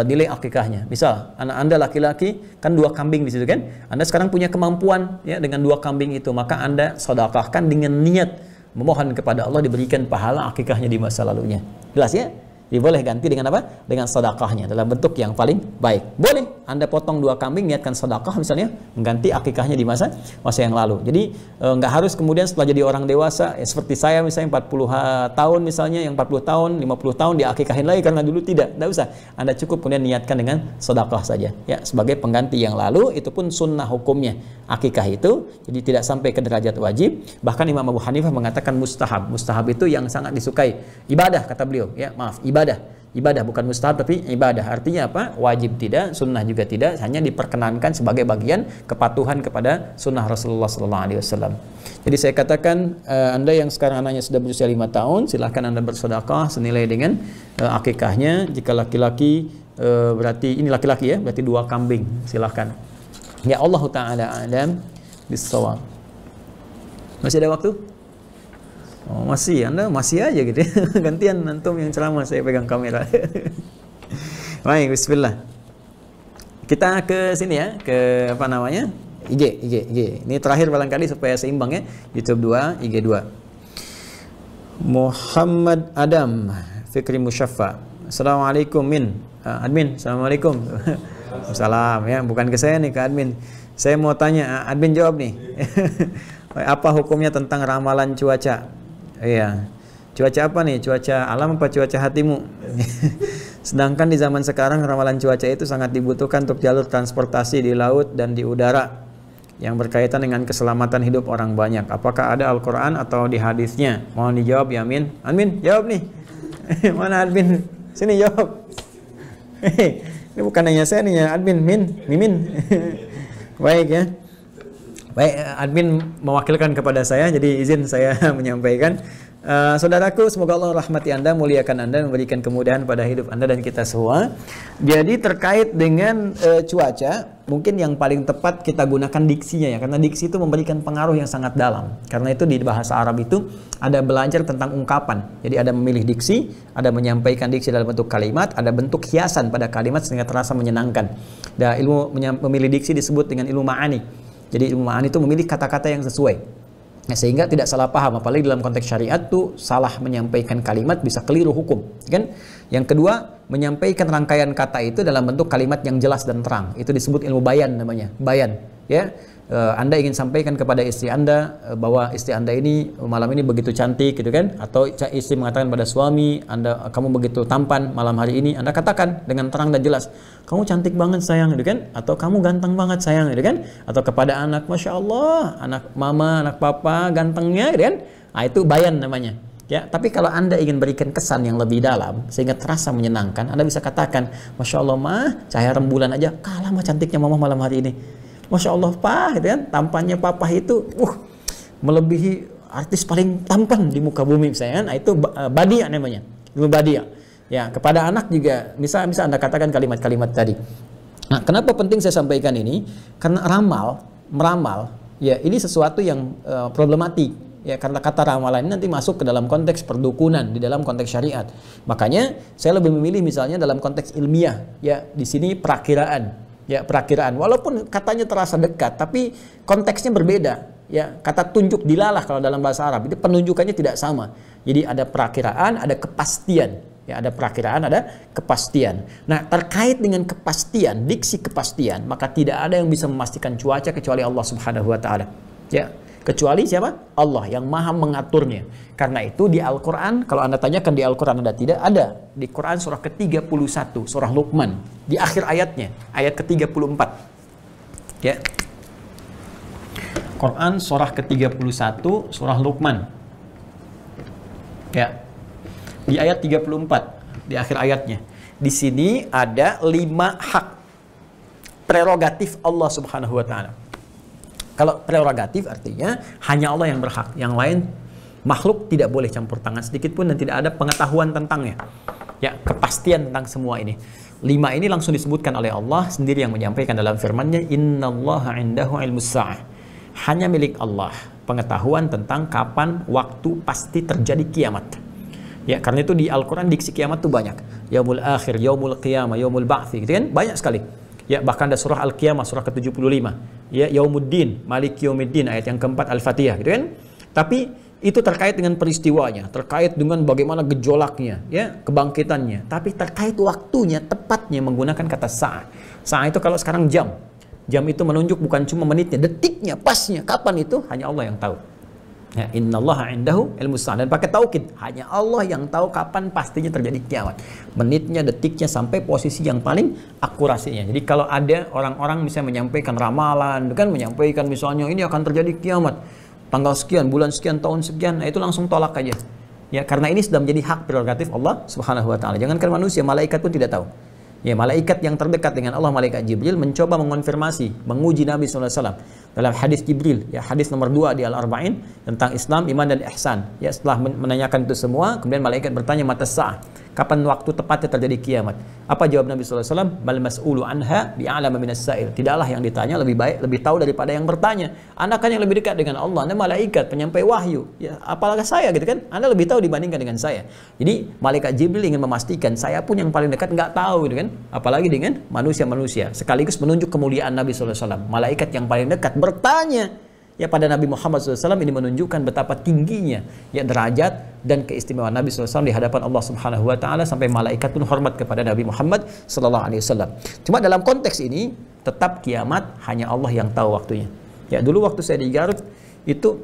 Speaker 2: nilai akikahnya. Misal anak Anda laki-laki kan 2 kambing di situ kan. Anda sekarang punya kemampuan ya dengan 2 kambing itu, maka Anda sedekahkan dengan niat memohon kepada Allah diberikan pahala akikahnya di masa lalunya. Jelas ya? Jadi boleh ganti dengan apa? Dengan sedekahnya dalam bentuk yang paling baik. Boleh Anda potong 2 kambing, niatkan sedekah misalnya, mengganti akikahnya di masa yang lalu. Jadi nggak harus kemudian setelah jadi orang dewasa seperti saya misalnya 40 tahun misalnya, yang 40 tahun, 50 tahun diakikahin lagi karena dulu tidak usah. Anda cukup kemudian niatkan dengan sedekah saja ya sebagai pengganti yang lalu. Itu pun sunnah hukumnya akikah itu. Jadi tidak sampai ke derajat wajib. Bahkan Imam Abu Hanifah mengatakan mustahab. Mustahab itu yang sangat disukai. Ibadah kata beliau ya, maaf, ibadah bukan mustahab tapi ibadah. Artinya apa? Wajib tidak, sunnah juga tidak, hanya diperkenankan sebagai bagian kepatuhan kepada sunnah Rasulullah SAW. Jadi saya katakan Anda yang sekarang anaknya sudah berusia 5 tahun, silahkan Anda bersedekah senilai dengan akikahnya. Jika laki-laki berarti ini laki-laki ya, berarti 2 kambing, silahkan. Ya Allah Ta'ala alam bisawab. Masih ada waktu? Oh, masih, Anda masih aja gitu ya. Gantian antum yang ceramah, saya pegang kamera. Baik, bismillah. Kita ke sini ya, ke apa namanya? IG. Ini terakhir barangkali supaya seimbang ya. YouTube 2, IG 2. Muhammad Adam Fikri Musyaffa. Assalamualaikum Min. Admin, assalamualaikum. Salam ya, bukan ke saya nih, ke admin. Saya mau tanya, admin jawab nih. Apa hukumnya tentang ramalan cuaca? Iya. Cuaca apa nih? Cuaca alam apa cuaca hatimu? Sedangkan di zaman sekarang ramalan cuaca itu sangat dibutuhkan untuk jalur transportasi di laut dan di udara yang berkaitan dengan keselamatan hidup orang banyak. Apakah ada Al-Quran atau di hadisnya? Mohon dijawab ya, Amin. Admin, jawab nih. Mana admin? Sini jawab. Ini bukan hanya saya nih ya, admin, Mimin. Baik ya. Baik, admin mewakilkan kepada saya, jadi izin saya menyampaikan. Saudaraku, semoga Allah rahmati Anda, muliakan Anda, memberikan kemudahan pada hidup Anda dan kita semua. Jadi terkait dengan cuaca, mungkin yang paling tepat kita gunakan diksinya ya, karena diksi itu memberikan pengaruh yang sangat dalam. Karena itu di bahasa Arab itu ada belajar tentang ungkapan. Jadi ada memilih diksi, ada menyampaikan diksi dalam bentuk kalimat, ada bentuk hiasan pada kalimat sehingga terasa menyenangkan. Dan ilmu memilih diksi disebut dengan ilmu ma'ani. Jadi ilmu ma'ani itu memilih kata-kata yang sesuai. Nah, sehingga tidak salah paham, apalagi dalam konteks syariat tuh salah menyampaikan kalimat bisa keliru hukum, kan? Yang kedua, menyampaikan rangkaian kata itu dalam bentuk kalimat yang jelas dan terang. Itu disebut ilmu bayan namanya, bayan, ya. Anda ingin sampaikan kepada istri Anda bahwa istri Anda ini malam ini begitu cantik gitu kan, atau istri mengatakan pada suami, kamu begitu tampan malam hari ini, Anda katakan dengan terang dan jelas, kamu cantik banget sayang gitu kan, atau kamu ganteng banget sayang gitu kan, atau kepada anak, Masya Allah, anak mama, anak papa gantengnya gitu kan. Nah, itu bayan namanya. Ya, tapi kalau Anda ingin berikan kesan yang lebih dalam sehingga terasa menyenangkan, Anda bisa katakan, Masya Allah mah, cahaya rembulan aja kalah mah cantiknya mama malam hari ini. Masya Allah Pak, gitu kan, tampannya papa itu melebihi artis paling tampan di muka bumi misalnya. Nah, itu badia namanya, ilmu badia. Ya, kepada anak juga bisa Anda katakan kalimat-kalimat tadi. Nah, kenapa penting saya sampaikan ini? Karena meramal, ya ini sesuatu yang problematik. Ya, karena kata ramalan ini nanti masuk ke dalam konteks perdukunan di dalam konteks syariat. Makanya saya lebih memilih misalnya dalam konteks ilmiah. Ya, di sini perakiraan. Ya, perakiraan. Walaupun katanya terasa dekat, tapi konteksnya berbeda. Ya, kata tunjuk dilalah kalau dalam bahasa Arab itu penunjukannya tidak sama. Jadi ada perakiraan, ada kepastian. Ya, ada perakiraan, ada kepastian. Nah, terkait dengan kepastian, diksi kepastian, maka tidak ada yang bisa memastikan cuaca kecuali Allah Subhanahu wa taala. Ya, kecuali siapa? Allah yang Maha mengaturnya. Karena itu di Al-Qur'an, kalau Anda tanyakan di Al-Qur'an ada tidak? Ada. Di Quran surah ke-31, surah Luqman, di akhir ayatnya, ayat ke-34. Ya. Quran surah ke-31, surah Luqman. Ya. Di ayat 34, di akhir ayatnya. Di sini ada 5 hak prerogatif Allah Subhanahu wa taala. Kalau prerogatif artinya hanya Allah yang berhak, yang lain makhluk tidak boleh campur tangan sedikit pun dan tidak ada pengetahuan tentangnya. Ya, kepastian tentang semua ini. 5 ini langsung disebutkan oleh Allah sendiri yang menyampaikan dalam firman-Nya, "Innallaha 'indahu 'ilmus sa'ah." Hanya milik Allah pengetahuan tentang kapan waktu pasti terjadi kiamat. Ya, karena itu di Al-Quran diksi kiamat itu banyak. Yaumul akhir, yaumul qiyamah, yaumul ba'thi, gitu kan? Banyak sekali. Ya, bahkan ada surah Al-Qiyamah, surah ke-75. Ya, yaumuddin, malik yaumiddin, ayat yang keempat Al-Fatihah, gitu kan? Tapi itu terkait dengan peristiwanya, terkait dengan bagaimana gejolaknya, ya, kebangkitannya. Tapi terkait waktunya, tepatnya menggunakan kata sa'ah. Sa'ah itu kalau sekarang jam. Jam itu menunjuk bukan cuma menitnya, detiknya, pasnya, kapan itu hanya Allah yang tahu. Ya, innallaha indahu ilmus sa'a, dan pakai taukid, hanya Allah yang tahu kapan pastinya terjadi kiamat. Menitnya, detiknya, sampai posisi yang paling akurasinya. Jadi kalau ada orang-orang misalnya menyampaikan ramalan, kan menyampaikan misalnya ini akan terjadi kiamat tanggal sekian, bulan sekian, tahun sekian, nah itu langsung tolak aja. Ya, karena ini sudah menjadi hak prerogatif Allah Subhanahu wa taala. Jangankan manusia, malaikat pun tidak tahu. Ya, malaikat yang terdekat dengan Allah, malaikat Jibril, mencoba mengonfirmasi, menguji Nabi SAW dalam hadis Jibril, ya, hadis nomor 2 di Al-Arba'in tentang Islam, iman dan ihsan. Ya, setelah menanyakan itu semua, kemudian malaikat bertanya, mata sa'ah, kapan waktu tepatnya terjadi kiamat? Apa jawab Nabi SAW? Bal mas'ulu anha bi'alama minas sa'il. Tidaklah yang ditanya lebih baik, lebih tahu daripada yang bertanya. Anda kan yang lebih dekat dengan Allah, Anda malaikat, penyampai wahyu. Ya, apalagi saya, gitu kan? Anda lebih tahu dibandingkan dengan saya. Jadi malaikat Jibril ingin memastikan, saya pun yang paling dekat nggak tahu, gitu kan? Apalagi dengan manusia-manusia. Sekaligus menunjuk kemuliaan Nabi SAW. Malaikat yang paling dekat bertanya ya pada Nabi Muhammad SAW, ini menunjukkan betapa tingginya ya derajat dan keistimewaan Nabi SAW di hadapan Allah Subhanahu wa taala, sampai malaikat pun hormat kepada Nabi Muhammad SAW. Cuma dalam konteks ini tetap kiamat hanya Allah yang tahu waktunya. Ya, dulu waktu saya di Garut itu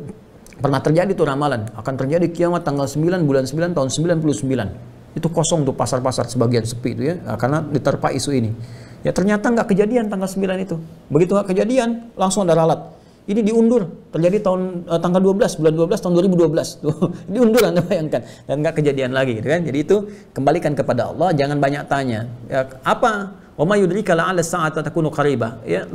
Speaker 2: pernah terjadi tuh ramalan, akan terjadi kiamat tanggal 9 bulan 9 tahun 99. Itu kosong tuh pasar-pasar, sebagian sepi itu ya, karena diterpa isu ini. Ya, ternyata nggak kejadian tanggal 9 itu. Begitu nggak kejadian, langsung ada ralat. Ini diundur, terjadi tanggal 12, bulan 12 tahun 2012. Tuh, diundur, Anda bayangkan. Dan nggak kejadian lagi, gitu kan. Jadi itu kembalikan kepada Allah, jangan banyak tanya. Ya, apa? Wa may yudrika la'alla as-sa'ata takunu qaribah. Ya,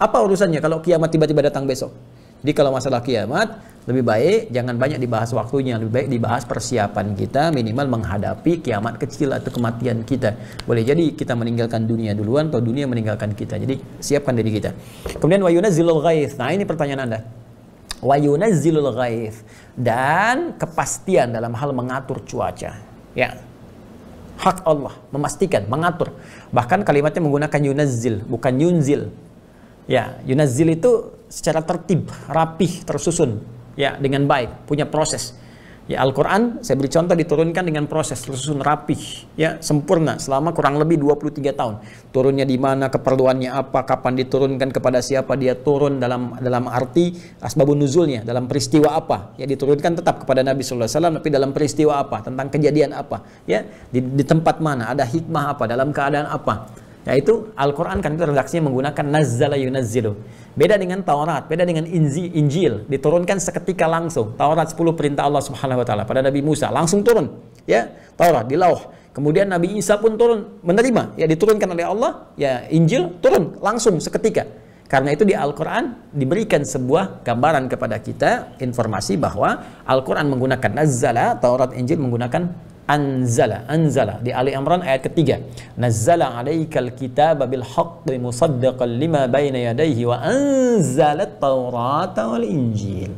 Speaker 2: apa urusannya kalau kiamat tiba-tiba datang besok? Jadi kalau masalah kiamat, lebih baik jangan banyak dibahas waktunya, lebih baik dibahas persiapan kita minimal menghadapi kiamat kecil atau kematian kita. Boleh jadi kita meninggalkan dunia duluan atau dunia meninggalkan kita. Jadi siapkan diri kita. Kemudian wa yunazzilul ghaits. Nah, ini pertanyaan Anda. Wa yunazzilul ghaits, dan kepastian dalam hal mengatur cuaca. Ya. Hak Allah memastikan, mengatur. Bahkan kalimatnya menggunakan yunazzil, bukan yunzil. Ya, yunazzil itu secara tertib, rapih, tersusun, ya, dengan baik, punya proses. Ya, Al-Quran, saya beri contoh, diturunkan dengan proses, tersusun, rapih, ya, sempurna, selama kurang lebih 23 tahun. Turunnya di mana, keperluannya apa, kapan diturunkan, kepada siapa dia turun, dalam arti asbabun nuzulnya, dalam peristiwa apa. Ya, diturunkan tetap kepada Nabi SAW, tapi dalam peristiwa apa, tentang kejadian apa, ya, di tempat mana, ada hikmah apa, dalam keadaan apa. Yaitu Al-Quran kan itu redaksinya menggunakan nazzala yunazzilu. Beda dengan Taurat, beda dengan Injil, diturunkan seketika langsung. Taurat 10 perintah Allah Subhanahu wa taala pada Nabi Musa, langsung turun. Ya, Taurat di lauh. Kemudian Nabi Isa pun turun, menerima, ya, diturunkan oleh Allah, ya, Injil turun langsung seketika. Karena itu di Al-Quran diberikan sebuah gambaran kepada kita, informasi bahwa Al-Quran menggunakan nazzala, Taurat, Injil menggunakan anzala. Di Ali Imran ayat ketiga, nazzala alaikal kitaba bil haqqi musaddaqan lima baina yadayhi wa anzala at-taurata wal injil.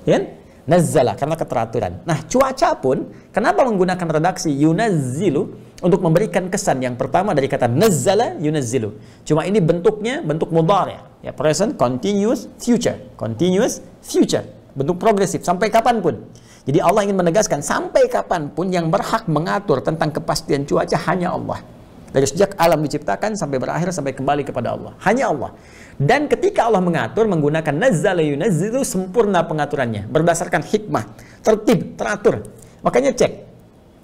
Speaker 2: Ya, nazzala karena keteraturan. Nah, cuaca pun kenapa menggunakan redaksi yunazzilu untuk memberikan kesan yang pertama dari kata nazzala yunazzilu. Cuma ini bentuknya bentuk mudhari', ya, present continuous future, bentuk progresif sampai kapanpun. Jadi Allah ingin menegaskan sampai kapanpun yang berhak mengatur tentang kepastian cuaca hanya Allah. Dari sejak alam diciptakan sampai berakhir, sampai kembali kepada Allah. Hanya Allah. Dan ketika Allah mengatur menggunakan nazzala yunazzilu, sempurna pengaturannya. Berdasarkan hikmah, tertib, teratur. Makanya cek.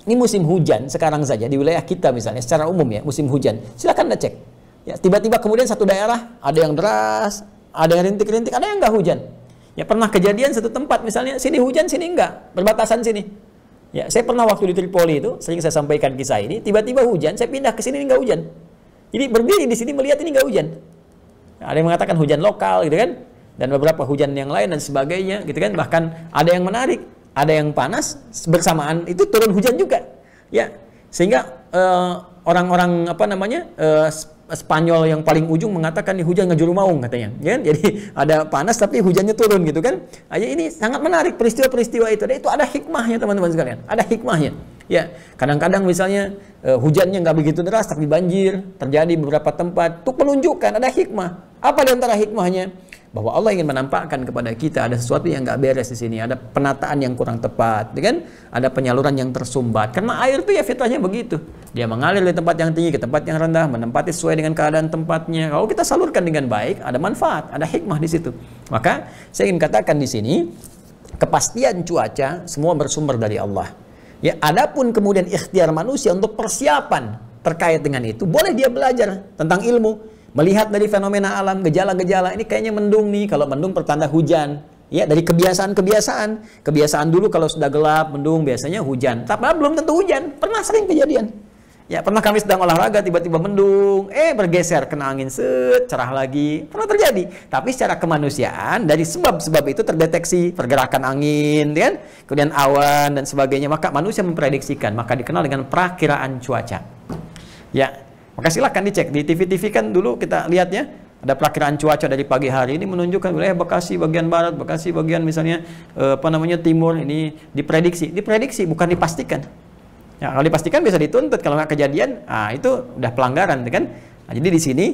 Speaker 2: Ini musim hujan sekarang saja di wilayah kita misalnya, secara umum ya, musim hujan. Silakan Anda cek. Ya, tiba-tiba kemudian satu daerah, ada yang deras, ada yang rintik-rintik, ada yang enggak hujan. Ya, pernah kejadian satu tempat misalnya sini hujan sini enggak, berbatasan sini. Ya, saya pernah waktu di Tripoli itu sering saya sampaikan kisah ini, tiba-tiba hujan, saya pindah ke sini enggak hujan. Jadi berdiri di sini melihat ini enggak hujan. Nah, ada yang mengatakan hujan lokal gitu kan, dan beberapa hujan yang lain dan sebagainya gitu kan, bahkan ada yang menarik, ada yang panas, bersamaan itu turun hujan juga. Ya, sehingga orang-orang Spanyol yang paling ujung mengatakan nih hujan ngejuru maung katanya, ya kan? Jadi ada panas tapi hujannya turun gitu kan. Aja ini sangat menarik peristiwa-peristiwa itu. Dan itu ada hikmahnya teman-teman sekalian. Ada hikmahnya. Ya, kadang-kadang misalnya hujannya nggak begitu deras tapi banjir terjadi beberapa tempat. Itu menunjukkan ada hikmah. Apa di antara hikmahnya? Bahwa Allah ingin menampakkan kepada kita ada sesuatu yang nggak beres di sini, ada penataan yang kurang tepat, kan? Ada penyaluran yang tersumbat. Karena air itu ya fitrahnya begitu, dia mengalir dari tempat yang tinggi ke tempat yang rendah, menempati sesuai dengan keadaan tempatnya. Kalau kita salurkan dengan baik, ada manfaat, ada hikmah di situ. Maka saya ingin katakan di sini, kepastian cuaca semua bersumber dari Allah. Ya, adapun kemudian ikhtiar manusia untuk persiapan terkait dengan itu, boleh dia belajar tentang ilmu. Melihat dari fenomena alam, gejala-gejala, ini kayaknya mendung nih, kalau mendung pertanda hujan. Ya, dari kebiasaan dulu kalau sudah gelap, mendung, biasanya hujan. Tapi belum tentu hujan, pernah sering kejadian. Ya, pernah kami sedang olahraga, tiba-tiba mendung, bergeser, kena angin, cerah lagi. Pernah terjadi. Tapi secara kemanusiaan, dari sebab-sebab itu terdeteksi pergerakan angin, kan? Kemudian awan, dan sebagainya. Maka manusia memprediksikan, maka dikenal dengan prakiraan cuaca. Ya, maka silakan dicek di TV-TV kan dulu kita lihat ya, ada prakiraan cuaca dari pagi hari ini menunjukkan wilayah Bekasi bagian barat, Bekasi bagian misalnya timur ini diprediksi bukan dipastikan. Ya, kalau dipastikan bisa dituntut, kalau nggak kejadian, itu udah pelanggaran, kan? Nah, jadi di sini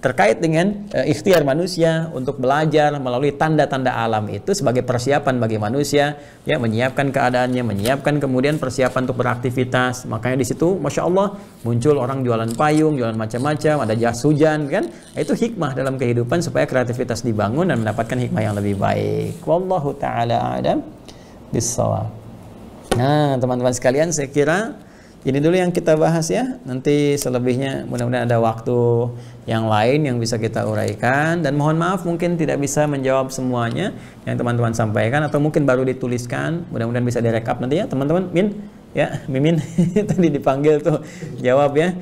Speaker 2: terkait dengan ikhtiar manusia untuk belajar melalui tanda-tanda alam itu sebagai persiapan bagi manusia, ya, menyiapkan keadaannya, menyiapkan kemudian persiapan untuk beraktivitas. Makanya di situ, masya Allah, muncul orang jualan payung, jualan macam-macam, ada jas hujan, kan? Itu hikmah dalam kehidupan supaya kreativitas dibangun dan mendapatkan hikmah yang lebih baik. Wallahu ta'ala a'lam bissawab. Nah, teman-teman sekalian, saya kira ini dulu yang kita bahas ya. Nanti selebihnya mudah-mudahan ada waktu yang lain yang bisa kita uraikan. Dan mohon maaf mungkin tidak bisa menjawab semuanya yang teman-teman sampaikan, atau mungkin baru dituliskan. Mudah-mudahan bisa direkap nanti ya teman-teman. Mimin tadi dipanggil tuh jawab ya.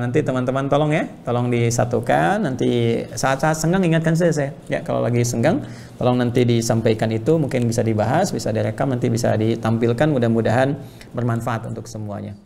Speaker 2: Nanti teman-teman tolong disatukan. Nanti saat-saat senggang ingatkan saya. Ya, kalau lagi senggang tolong nanti disampaikan, itu mungkin bisa dibahas, bisa direkam, nanti bisa ditampilkan, mudah-mudahan bermanfaat untuk semuanya.